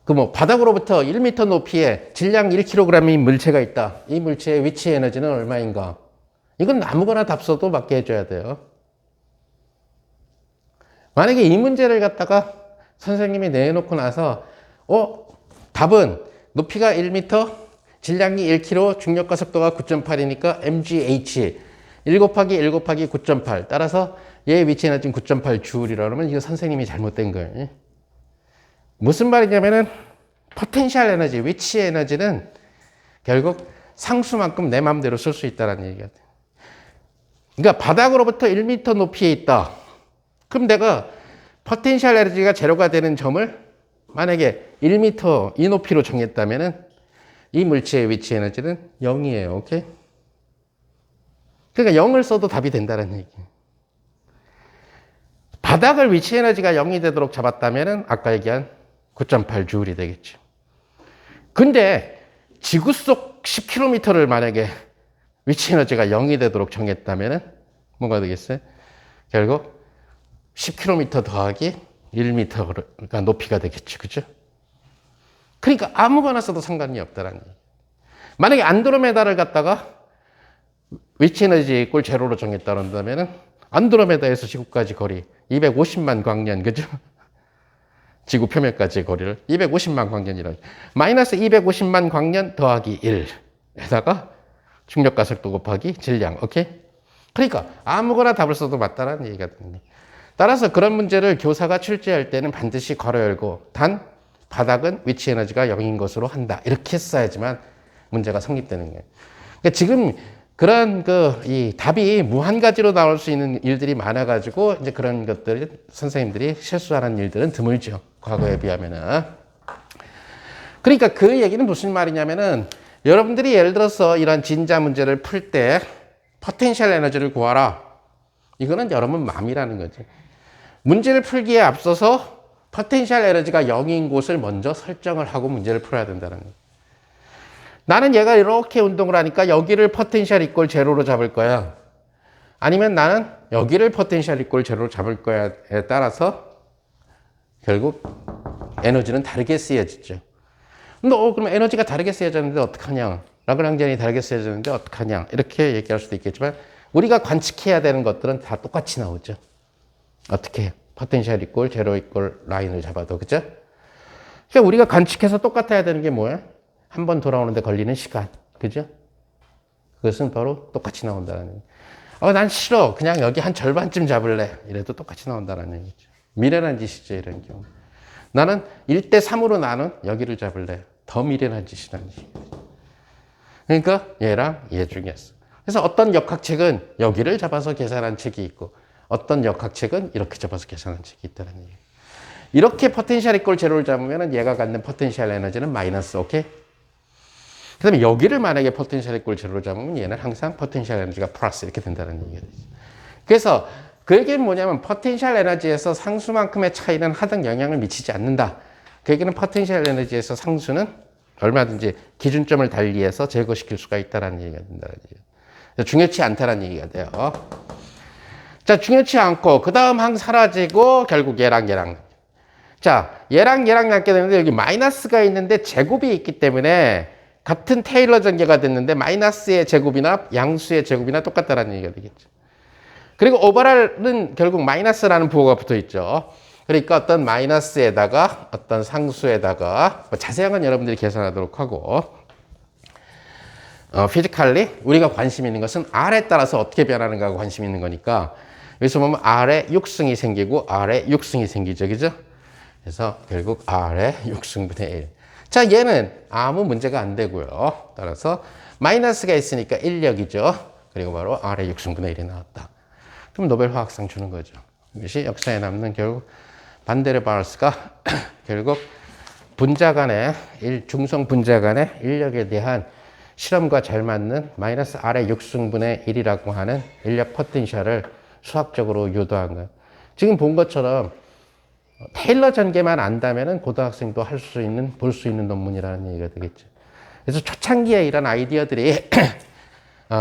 바닥으로부터 1m 높이에 질량 1kg의 물체가 있다. 이 물체의 위치 에너지는 얼마인가? 이건 아무거나 답 써도 맞게 해줘야 돼요. 만약에 이 문제를 갖다가 선생님이 내놓고 나서 답은 높이가 1m, 질량이 1kg, 중력과 속도가 9.8이니까 mgh 1 곱하기 1 곱하기 9.8 따라서 얘의 위치 에너지는 9.8 줄이라 그러면 이거 선생님이 잘못된 거예요. 무슨 말이냐면은 포텐셜 에너지, 위치 에너지는 결국 상수만큼 내 마음대로 쓸 수 있다는 얘기가 돼요. 그러니까 바닥으로부터 1m 높이에 있다. 그럼 내가 포텐셜 에너지가 제로가 되는 점을 만약에 1m 이 높이로 정했다면은 이 물체의 위치 에너지는 0이에요. 오케이? 그러니까 0을 써도 답이 된다는 얘기. 바닥을 위치 에너지가 0이 되도록 잡았다면 아까 얘기한 9.8J이 되겠죠. 근데 지구 속 10km를 만약에 위치 에너지가 0이 되도록 정했다면 뭐가 되겠어요? 결국 10km 더하기 1m가 높이가 되겠죠. 그죠? 그러니까 아무거나 써도 상관이 없다라는 얘기. 만약에 안드로메다를 갖다가 위치 에너지 이꼴 제로로 정했다 그런다면 안드로메다에서 지구까지 거리 250만 광년, 그죠? 지구 표면까지의 거리를 250만 광년이라. 마이너스 250만 광년 더하기 1에다가 중력과 속도 곱하기 질량. 오케이? 그러니까 아무거나 답을 써도 맞다라는 얘기가 됩니다. 따라서 그런 문제를 교사가 출제할 때는 반드시 괄호 열고 단 바닥은 위치 에너지가 0인 것으로 한다. 이렇게 써야지만 문제가 성립되는 거예요. 그러니까 지금 그런 이 답이 무한 가지로 나올 수 있는 일들이 많아가지고 이제 그런 것들 선생님들이 실수하는 일들은 드물죠. 과거에 비하면은. 그러니까 그 얘기는 무슨 말이냐면은 여러분들이 예를 들어서 이런 진자 문제를 풀 때 포텐셜 에너지를 구하라. 이거는 여러분 마음이라는 거죠. 문제를 풀기에 앞서서 포텐셜 에너지가 0인 곳을 먼저 설정을 하고 문제를 풀어야 된다는 거예요. 나는 얘가 이렇게 운동을 하니까 여기를 포텐셜 이꼴 제로로 잡을 거야. 아니면 나는 여기를 포텐셜 이꼴 제로로 잡을 거야에 따라서 결국 에너지는 다르게 쓰여지죠. 근데 그럼 에너지가 다르게 쓰여졌는데 어떡하냐? 라그랑지안이 다르게 쓰여졌는데 어떡하냐? 이렇게 얘기할 수도 있겠지만 우리가 관측해야 되는 것들은 다 똑같이 나오죠. 어떻게 해요? 포텐셜 이꼴 제로 이꼴 라인을 잡아도, 그죠? 그러니까 우리가 관측해서 똑같아야 되는 게 뭐야? 한 번 돌아오는데 걸리는 시간. 그죠? 그것은 바로 똑같이 나온다는 얘기. 난 싫어. 그냥 여기 한 절반쯤 잡을래. 이래도 똑같이 나온다는 얘기죠. 미련한 짓이죠, 이런 경우. 나는 1대3으로 나는 여기를 잡을래. 더 미련한 짓이라는 얘기죠. 그러니까 얘랑 얘 중에서. 그래서 어떤 역학책은 여기를 잡아서 계산한 책이 있고 어떤 역학책은 이렇게 잡아서 계산한 책이 있다는 얘기예요. 이렇게 포텐셜 이꼴 제로를 잡으면 얘가 갖는 포텐셜 에너지는 마이너스, 오케이? 그 다음에 여기를 만약에 포텐셜 이꼴 제로로 잡으면 얘는 항상 포텐셜 에너지가 플러스 이렇게 된다는 얘기가 되죠. 그래서 그 얘기는 뭐냐면 포텐셜 에너지에서 상수만큼의 차이는 하등 영향을 미치지 않는다. 그 얘기는 포텐셜 에너지에서 상수는 얼마든지 기준점을 달리해서 제거시킬 수가 있다는 얘기가 된다는 얘기예요. 중요치 않다는 얘기가 돼요. 자, 중요치 않고 그 다음 항 사라지고 결국 얘랑 자, 얘랑 남게 되는데 여기 마이너스가 있는데 제곱이 있기 때문에 같은 테일러 전개가 됐는데 마이너스의 제곱이나 양수의 제곱이나 똑같다는 얘기가 되겠죠. 그리고 오버랄은 결국 마이너스라는 부호가 붙어 있죠. 그러니까 어떤 마이너스에다가 어떤 상수에다가 자세한 건 여러분들이 계산하도록 하고 피지컬리 우리가 관심 있는 것은 R에 따라서 어떻게 변하는가가 관심 있는 거니까 여기서 보면 R에 6승이 생기고 R에 6승이 생기죠. 그죠? 그래서 결국 R에 6승분의 1. 자, 얘는 아무 문제가 안 되고요. 따라서 마이너스가 있으니까 인력이죠. 그리고 바로 R의 6승분의 1이 나왔다. 그럼 노벨 화학상 주는 거죠. 이것이 역사에 남는 결국 반데르바르스가 결국 분자 간의 중성 분자 간의 인력에 대한 실험과 잘 맞는 마이너스 R의 6승분의 1이라고 하는 인력 포텐셜을 수학적으로 유도한 거예요. 지금 본 것처럼 테일러 전개만 안다면은 고등학생도 볼 수 있는 논문이라는 얘기가 되겠죠. 그래서 초창기에 이런 아이디어들이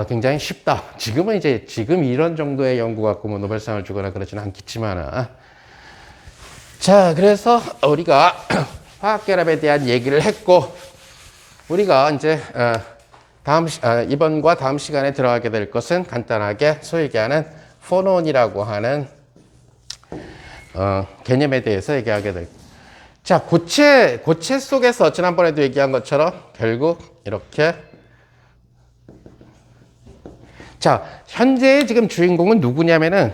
굉장히 쉽다. 지금 이런 정도의 연구 갖고 뭐 노벨상을 주거나 그러지는 않겠지만, 자, 그래서 우리가 화학결합에 대한 얘기를 했고, 우리가 이제 이번과 다음 시간에 들어가게 될 것은 간단하게 소위 얘기하는 포논이라고 하는 개념에 대해서 얘기하게 될. 자, 고체 속에서 지난번에도 얘기한 것처럼 결국 이렇게. 자, 현재 지금 주인공은 누구냐면은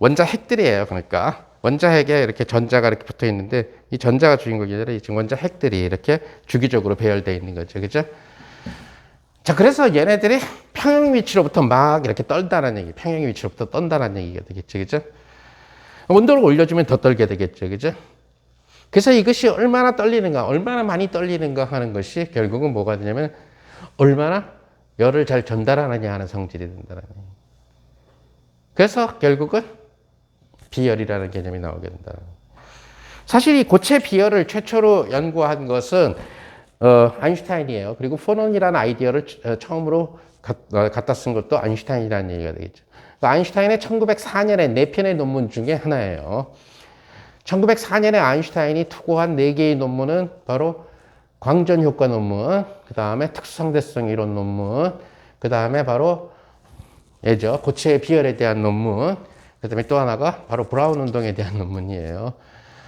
원자핵들이에요. 그러니까 원자핵에 이렇게 전자가 이렇게 붙어 있는데 이 전자가 주인공이 아니라 지금 원자핵들이 이렇게 주기적으로 배열되어 있는 거죠. 그죠? 자, 그래서 얘네들이 평형 위치로부터 막 이렇게 떨다는 얘기, 평형 위치로부터 떤다는 얘기가 되겠죠. 그죠? 온도를 올려주면 더 떨게 되겠죠. 그죠? 그래서 이것이 얼마나 떨리는가, 얼마나 많이 떨리는가 하는 것이 결국은 뭐가 되냐면 얼마나 열을 잘 전달하느냐 하는 성질이 된다는 얘기예요. 그래서 결국은 비열이라는 개념이 나오게 된다. 사실 이 고체 비열을 최초로 연구한 것은 아인슈타인이에요. 그리고 포논이라는 아이디어를 처음으로 갖다 쓴 것도 아인슈타인이라는 얘기가 되겠죠. 아인슈타인의 1904년에 4편의 논문 중에 하나예요. 1904년에 아인슈타인이 투고한 4개의 논문은 바로 광전효과 논문, 그 다음에 특수상대성 이론 논문, 그 다음에 바로 예죠. 고체의 비열에 대한 논문, 그 다음에 또 하나가 바로 브라운 운동에 대한 논문이에요.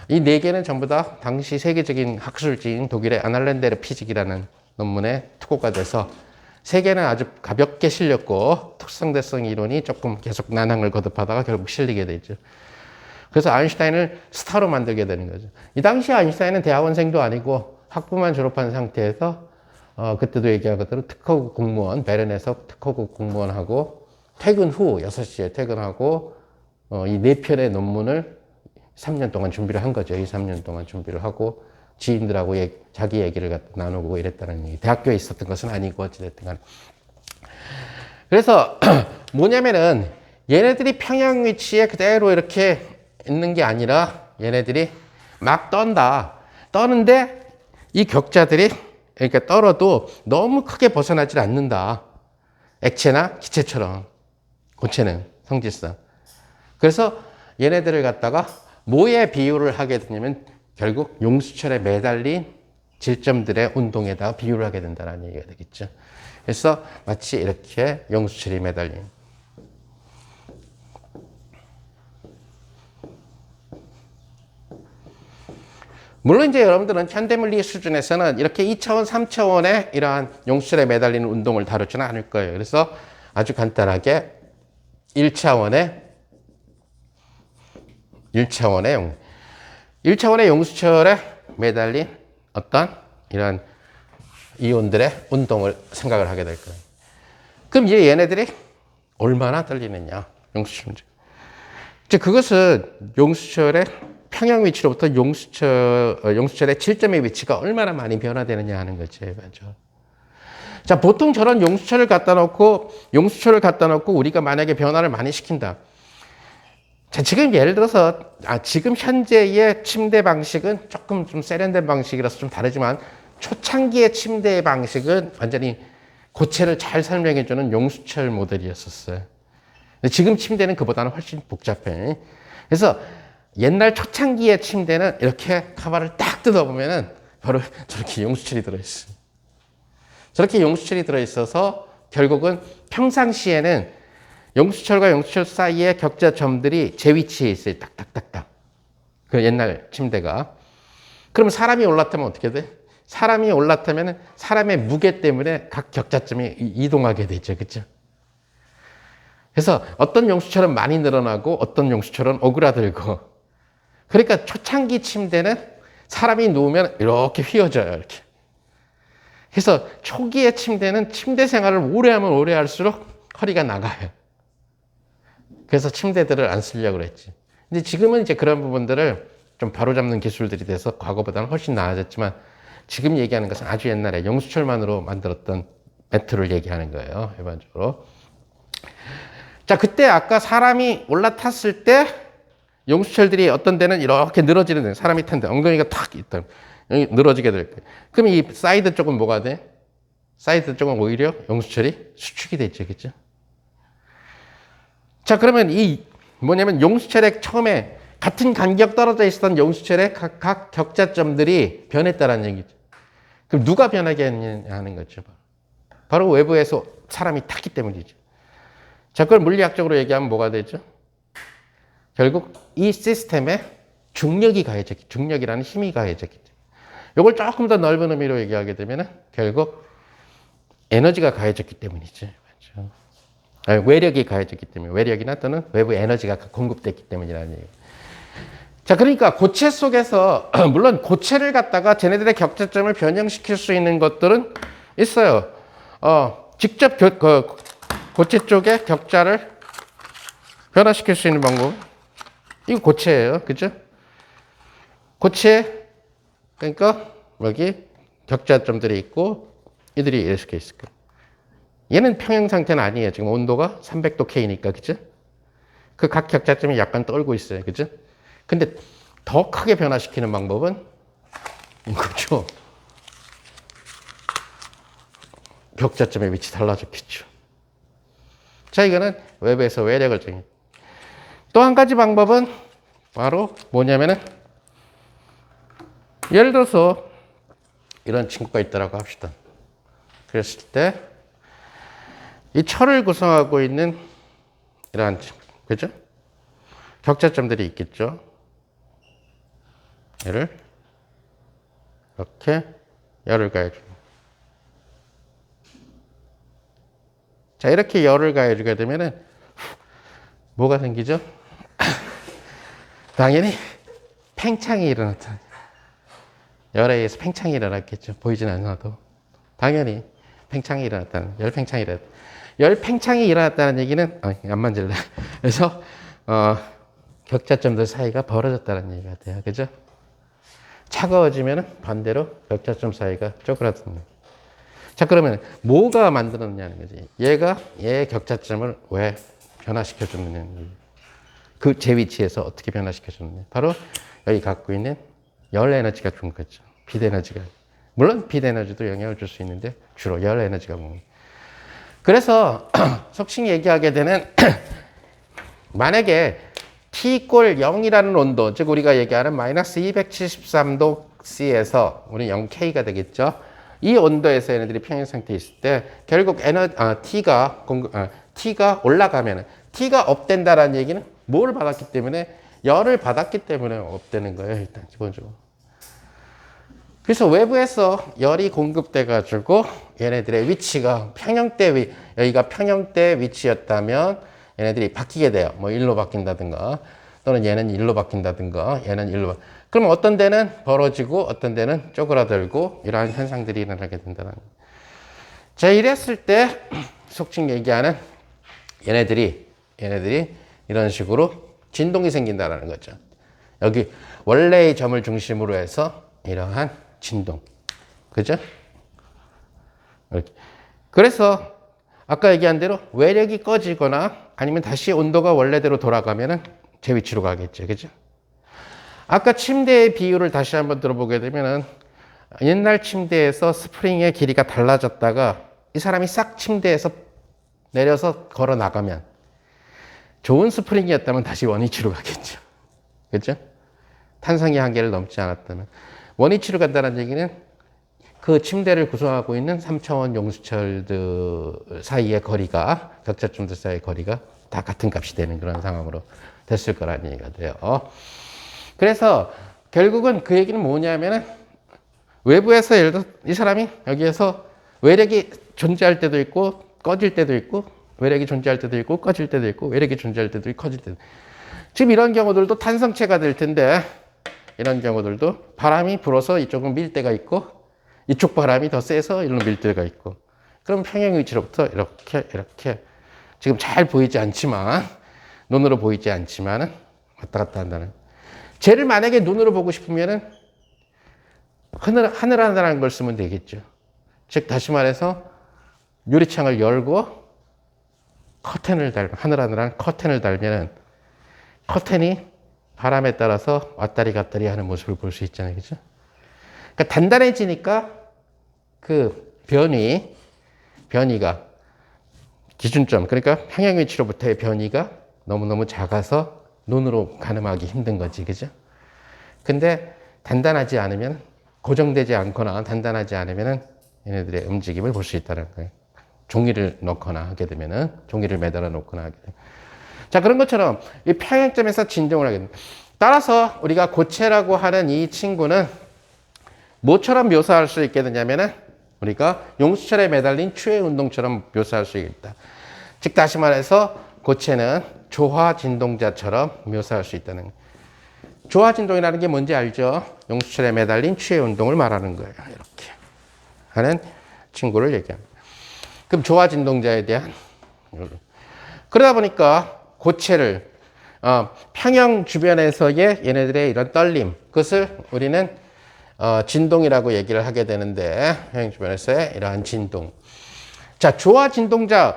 이 4개는 전부 다 당시 세계적인 학술지인 독일의 아날렌데르 피직이라는 논문에 투고가 돼서 3개는 아주 가볍게 실렸고 특수상대성 이론이 조금 계속 난항을 거듭하다가 결국 실리게 되죠. 그래서 아인슈타인을 스타로 만들게 되는 거죠. 이 당시 아인슈타인은 대학원생도 아니고 학부만 졸업한 상태에서 그때도 얘기한 것대로 특허국 공무원, 베른에서 특허국 공무원하고 퇴근 후 6시에 퇴근하고 이 4편의 논문을 3년 동안 준비를 한 거죠. 이 3년 동안 준비를 하고 지인들하고 자기 얘기를 나누고 이랬다는 얘기. 대학교에 있었던 것은 아니고 어찌됐든 간에. 그래서 뭐냐면은 얘네들이 평형 위치에 그대로 이렇게 있는 게 아니라 얘네들이 막 떤다. 떠는데 이 격자들이 그러니까 떨어도 너무 크게 벗어나질 않는다. 액체나 기체처럼. 고체는 성질상. 그래서 얘네들을 갖다가 뭐에 비유를 하게 되냐면 결국 용수철에 매달린 질점들의 운동에다가 비유를 하게 된다는 얘기가 되겠죠. 그래서 마치 이렇게 용수철이 매달린. 물론 이제 여러분들은 현대물리 수준에서는 이렇게 2차원, 3차원의 이러한 용수철에 매달리는 운동을 다루지는 않을 거예요. 그래서 아주 간단하게 1차원의 용수철에 매달린 어떤 이런 이온들의 운동을 생각을 하게 될 거예요. 그럼 이제 얘네들이 얼마나 떨리느냐, 용수철. 이제 그것은 용수철의 평형 위치로부터 용수철의 질점의 위치가 얼마나 많이 변화되느냐 하는 거죠. 맞죠? 자, 보통 저런 용수철을 갖다 놓고 우리가 만약에 변화를 많이 시킨다. 자, 지금 예를 들어서, 지금 현재의 침대 방식은 조금 좀 세련된 방식이라서 좀 다르지만, 초창기의 침대의 방식은 완전히 고체를 잘 설명해주는 용수철 모델이었었어요. 근데 지금 침대는 그보다는 훨씬 복잡해. 그래서 옛날 초창기의 침대는 이렇게 카바를 딱 뜯어보면은 바로 저렇게 용수철이 들어있어요. 저렇게 용수철이 들어있어서 결국은 평상시에는 용수철과 용수철 사이의 격자점들이 제 위치에 있어요. 딱딱딱딱. 그 옛날 침대가. 그러면 사람이 올라타면 어떻게 돼? 사람이 올라타면 사람의 무게 때문에 각 격자점이 이동하게 되죠. 그죠? 그래서 어떤 용수철은 많이 늘어나고 어떤 용수철은 오그라들고. 그러니까 초창기 침대는 사람이 누우면 이렇게 휘어져요. 이렇게. 그래서 초기의 침대는 침대 생활을 오래 하면 오래 할수록 허리가 나가요. 그래서 침대들을 안 쓰려고 그랬지. 근데 지금은 이제 그런 부분들을 좀 바로잡는 기술들이 돼서 과거보다는 훨씬 나아졌지만 지금 얘기하는 것은 아주 옛날에 용수철만으로 만들었던 매트를 얘기하는 거예요. 일반적으로. 자, 그때 아까 사람이 올라탔을 때 용수철들이 어떤 데는 이렇게 늘어지는 데 사람이 탄데 엉덩이가 탁 있다. 여기 늘어지게 될 거예요. 그럼 이 사이드 쪽은 뭐가 돼? 사이드 쪽은 오히려 용수철이 수축이 됐죠. 그죠? 자, 그러면 뭐냐면 용수철의 처음에 같은 간격 떨어져 있었던 용수철의 각 격자점들이 변했다는 얘기죠. 그럼 누가 변하게 했냐 하는 거죠. 바로 외부에서 사람이 탔기 때문이죠. 자, 그걸 물리학적으로 얘기하면 뭐가 되죠? 결국 이 시스템에 중력이라는 힘이 가해졌기 때문에. 이걸 조금 더 넓은 의미로 얘기하게 되면 결국 에너지가 가해졌기 때문이죠. 맞죠? 아니, 외력이 가해졌기 때문에. 외력이나 또는 외부 에너지가 공급됐기 때문이라는 얘기예요. 자, 그러니까 고체 속에서 물론 고체를 갖다가 쟤네들의 격자점을 변형시킬 수 있는 것들은 있어요. 직접 고체 쪽의 격자를 변화시킬 수 있는 방법. 이거 고체예요. 그죠? 고체, 그러니까 여기 격자점들이 있고 이들이 이렇게 있을 거예요. 얘는 평형 상태는 아니에요. 지금 온도가 300도 K니까, 그죠? 그 각 격자점이 약간 떨고 있어요. 그죠? 근데 더 크게 변화시키는 방법은 이거죠. 격자점의 위치 달라졌겠죠. 자, 이거는 외부에서 외력을 정해. 또 한 가지 방법은 바로 뭐냐면은, 예를 들어서 이런 친구가 있다라고 합시다. 그랬을 때 이 철을 구성하고 있는 이러한 친구, 그죠? 격자점들이 있겠죠. 얘를 이렇게 열을 가해줍니다. 자, 이렇게 열을 가해주게 되면은 뭐가 생기죠? 당연히 팽창이 일어났다. 열에 의해서 팽창이 일어났겠죠. 보이진 않아도. 당연히 팽창이 일어났다는, 열 팽창이 일어났다. 열 팽창이 일어났다는 얘기는, 안 만질래. 그래서, 격자점들 사이가 벌어졌다는 얘기가 돼요. 그죠? 차가워지면 반대로 격자점 사이가 쪼그라듭니다. 자, 그러면 뭐가 만들었냐는 거지. 얘가 얘의 격자점을 왜 변화시켜줬느냐. 그 제 위치에서 어떻게 변화시켜줬느냐. 바로 여기 갖고 있는 열 에너지가 준 거죠. 빛 에너지가. 물론 빛 에너지도 영향을 줄 수 있는데 주로 열 에너지가 뭡니다. 그래서 속칭 얘기하게 되는 만약에 T=0 0이라는 온도, 즉 우리가 얘기하는 마이너스 273도 C에서 우리 0K가 되겠죠. 이 온도에서 얘네들이 평형 상태에 있을 때 결국 T가 올라가면은, T가 업된다라는 얘기는 뭘 받았기 때문에, 열을 받았기 때문에 업되는 거예요. 일단 기본적으로. 그래서 외부에서 열이 공급돼 가지고 얘네들의 위치가 평형대 여기가 평형대 위치였다면 얘네들이 바뀌게 돼요. 뭐 일로 바뀐다든가, 또는 얘는 일로 바뀐다든가, 얘는 일로 그럼 어떤 데는 벌어지고 어떤 데는 쪼그라들고 이러한 현상들이 일어나게 된다는 거예요. 자, 이랬을 때 속칭 얘기하는 얘네들이 이런 식으로 진동이 생긴다는 거죠. 여기 원래의 점을 중심으로 해서 이러한 진동. 그죠? 이렇게. 그래서 아까 얘기한 대로 외력이 꺼지거나 아니면 다시 온도가 원래대로 돌아가면은 제 위치로 가겠죠. 그죠? 아까 침대의 비율을 다시 한번 들어보게 되면은 옛날 침대에서 스프링의 길이가 달라졌다가 이 사람이 싹 침대에서 내려서 걸어 나가면 좋은 스프링이었다면 다시 원위치로 가겠죠. 그죠? 탄성의 한계를 넘지 않았다면. 원위치로 간다는 얘기는 그 침대를 구성하고 있는 3차원 용수철들 사이의 거리가, 격자점들 사이의 거리가 다 같은 값이 되는 그런 상황으로 됐을 거라는 얘기가 돼요. 그래서 결국은 그 얘기는 뭐냐면은 외부에서 예를 들어 이 사람이 여기에서 외력이 존재할 때도 있고 꺼질 때도 있고, 외력이 존재할 때도 있고 꺼질 때도 있고, 외력이 존재할 때도 있고 커질 때도 있고. 지금 이런 경우들도 탄성체가 될 텐데, 이런 경우들도 바람이 불어서 이쪽은 밀 때가 있고 이쪽 바람이 더 세서 이런 밀 때가 있고, 그럼 평형 위치로부터 이렇게 지금 잘 보이지 않지만, 눈으로 보이지 않지만은 왔다 갔다 한다는. 쟤를 만약에 눈으로 보고 싶으면은 하늘 하나라는 걸 쓰면 되겠죠. 즉 다시 말해서 유리창을 열고 커튼을 하늘 하나라는 커튼을 달면은 커튼이 바람에 따라서 왔다리 갔다리 하는 모습을 볼 수 있잖아요. 그죠? 그러니까 단단해지니까 그 변이가 기준점, 그러니까 평형 위치로부터의 변이가 너무너무 작아서 눈으로 가늠하기 힘든 거지. 그죠? 근데 단단하지 않으면, 고정되지 않거나 단단하지 않으면은 얘네들의 움직임을 볼 수 있다는 거예요. 종이를 넣거나 하게 되면은, 종이를 매달아 놓거나 하게 되면. 자, 그런 것처럼 이 평형점에서 진동을 하게 됩니다. 따라서 우리가 고체라고 하는 이 친구는 뭐처럼 묘사할 수 있게 되냐면은 우리가 용수철에 매달린 추의 운동처럼 묘사할 수 있다. 즉 다시 말해서 고체는 조화 진동자처럼 묘사할 수 있다는 거예요. 조화 진동이라는 게 뭔지 알죠? 용수철에 매달린 추의 운동을 말하는 거예요. 이렇게 하는 친구를 얘기합니다. 그럼 조화 진동자에 대한, 그러다 보니까 고체를 평형 주변에서의 얘네들의 이런 떨림, 그것을 우리는 진동이라고 얘기를 하게 되는데, 평형 주변에서의 이러한 진동. 자, 조화 진동자.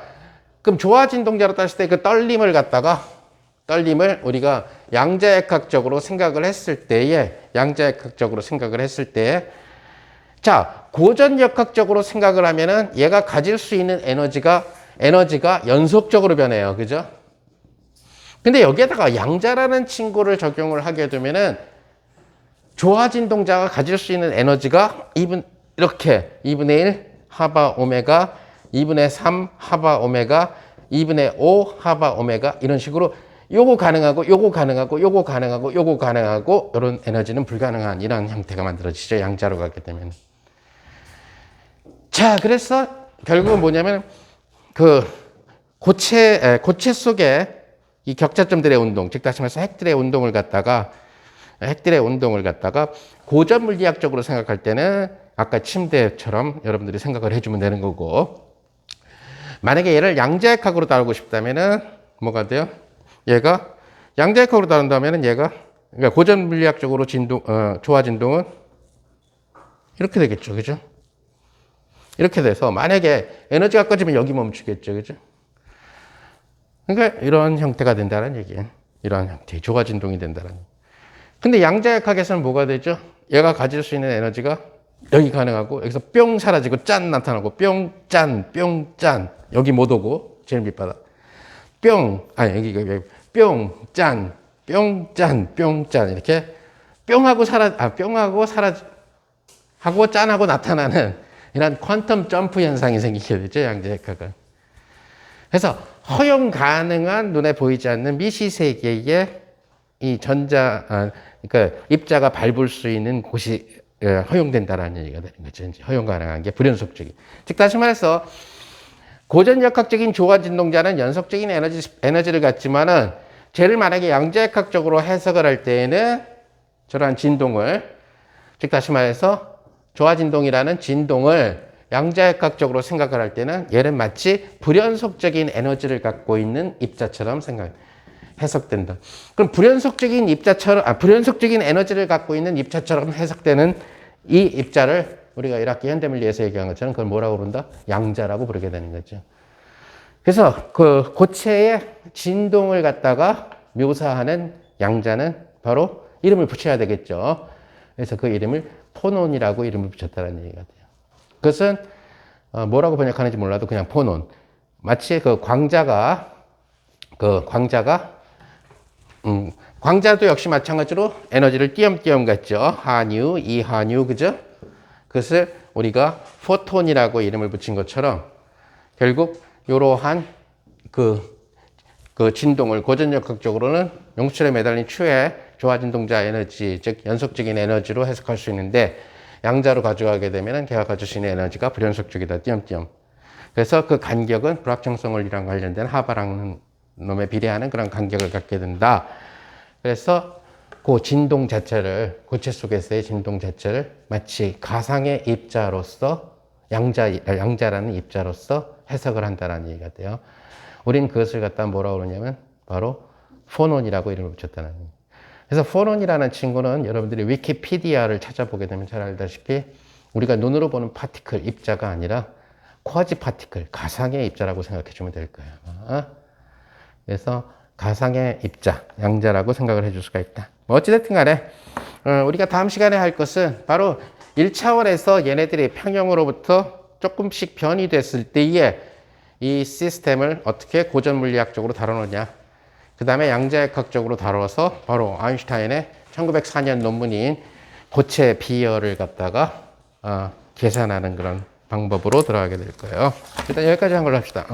그럼 조화 진동자로 따졌을 때 그 떨림을 우리가 양자역학적으로 생각을 했을 때에, 자, 고전역학적으로 생각을 하면은 얘가 가질 수 있는 에너지가 연속적으로 변해요. 그죠? 근데 여기에다가 양자라는 친구를 적용을 하게 되면은 조화 진동자가 가질 수 있는 에너지가 이렇게 2분의 1 하바 오메가, 2분의 3 하바 오메가, 2분의 5 하바 오메가 이런 식으로 요거 가능하고 이런 에너지는 불가능한 이런 형태가 만들어지죠. 양자로 가게 되면. 자, 그래서 결국은 뭐냐면 그 고체 속에 이 격자점들의 운동, 즉 다시 말해서 핵들의 운동을 갖다가 고전 물리학적으로 생각할 때는 아까 침대처럼 여러분들이 생각을 해주면 되는 거고, 만약에 얘를 양자역학으로 다루고 싶다면은 뭐가 돼요? 얘가 양자역학으로 다룬다면은 그러니까 고전 물리학적으로 조화 진동은 이렇게 되겠죠, 그죠? 이렇게 돼서 만약에 에너지가 꺼지면 여기 멈추겠죠, 그죠? 그러니까 이런 형태가 된다는 얘기예요. 이러한 형태의 조화 진동이 된다는 얘기예요. 근데 양자역학에서는 뭐가 되죠? 얘가 가질 수 있는 에너지가 여기 가능하고 여기서 뿅 사라지고 짠 나타나고 뿅 짠 여기 못 오고 제일 밑바닥 여기 뿅 짠 이렇게 뿅하고 하고 짠하고 나타나는 이런 퀀텀 점프 현상이 생기게 되죠, 양자역학은. 그래서 허용 가능한 눈에 보이지 않는 미시세계의 이 그러니까 입자가 밟을 수 있는 곳이 허용된다라는 얘기가 되는 거죠. 이제 허용 가능한 게 불연속적인. 즉 다시 말해서 고전역학적인 조화 진동자는 연속적인 에너지를 갖지만은 쟤를 만약에 양자역학적으로 해석을 할 때에는 저러한 진동을, 즉 다시 말해서 조화 진동이라는 진동을 양자역학적으로 생각을 할 때는 얘는 마치 불연속적인 에너지를 갖고 있는 입자처럼 해석된다. 그럼 불연속적인 에너지를 갖고 있는 입자처럼 해석되는 이 입자를 우리가 1학기 현대물리에서 얘기한 것처럼 그걸 뭐라고 부른다? 양자라고 부르게 되는 거죠. 그래서 그 고체의 진동을 갖다가 묘사하는 양자는 바로 이름을 붙여야 되겠죠. 그래서 그 이름을 포논이라고 이름을 붙였다는 얘기가 돼요. 그것은 뭐라고 번역하는지 몰라도 그냥 포논. 마치 광자도 역시 마찬가지로 에너지를 띄엄띄엄 갖죠. 한유, 이한유, 그죠? 그것을 우리가 포톤이라고 이름을 붙인 것처럼 결국 이러한 그 진동을 고전역학적으로는 용출에 매달린 추의 조화 진동자 에너지, 즉 연속적인 에너지로 해석할 수 있는데 양자로 가져가게 되면 걔가 가질 수 있는 에너지가 불연속적이다, 띄엄띄엄. 그래서 그 간격은 불확정성 원리랑 관련된 하바랑 놈에 비례하는 그런 간격을 갖게 된다. 그래서 그 진동 자체를, 고체 속에서의 진동 자체를 마치 가상의 입자로서 양자라는 입자로서 해석을 한다는 얘기가 돼요. 우린 그것을 갖다 뭐라고 그러냐면 바로 포논이라고 이름을 붙였다는 얘기예요. 그래서 포논이라는 친구는 여러분들이 위키피디아를 찾아보게 되면 잘 알다시피 우리가 눈으로 보는 파티클, 입자가 아니라 쿼지 파티클, 가상의 입자라고 생각해 주면 될 거예요. 그래서 가상의 입자, 양자라고 생각을 해줄 수가 있다. 뭐 어찌됐든 간에 우리가 다음 시간에 할 것은 바로 1차원에서 얘네들이 평형으로부터 조금씩 변이 됐을 때에 이 시스템을 어떻게 고전 물리학적으로 다루느냐. 그 다음에 양자역학적으로 다뤄서 바로 아인슈타인의 1904년 논문인 고체 비열을 갖다가 계산하는 그런 방법으로 들어가게 될 거예요. 일단 여기까지 한 걸로 합시다.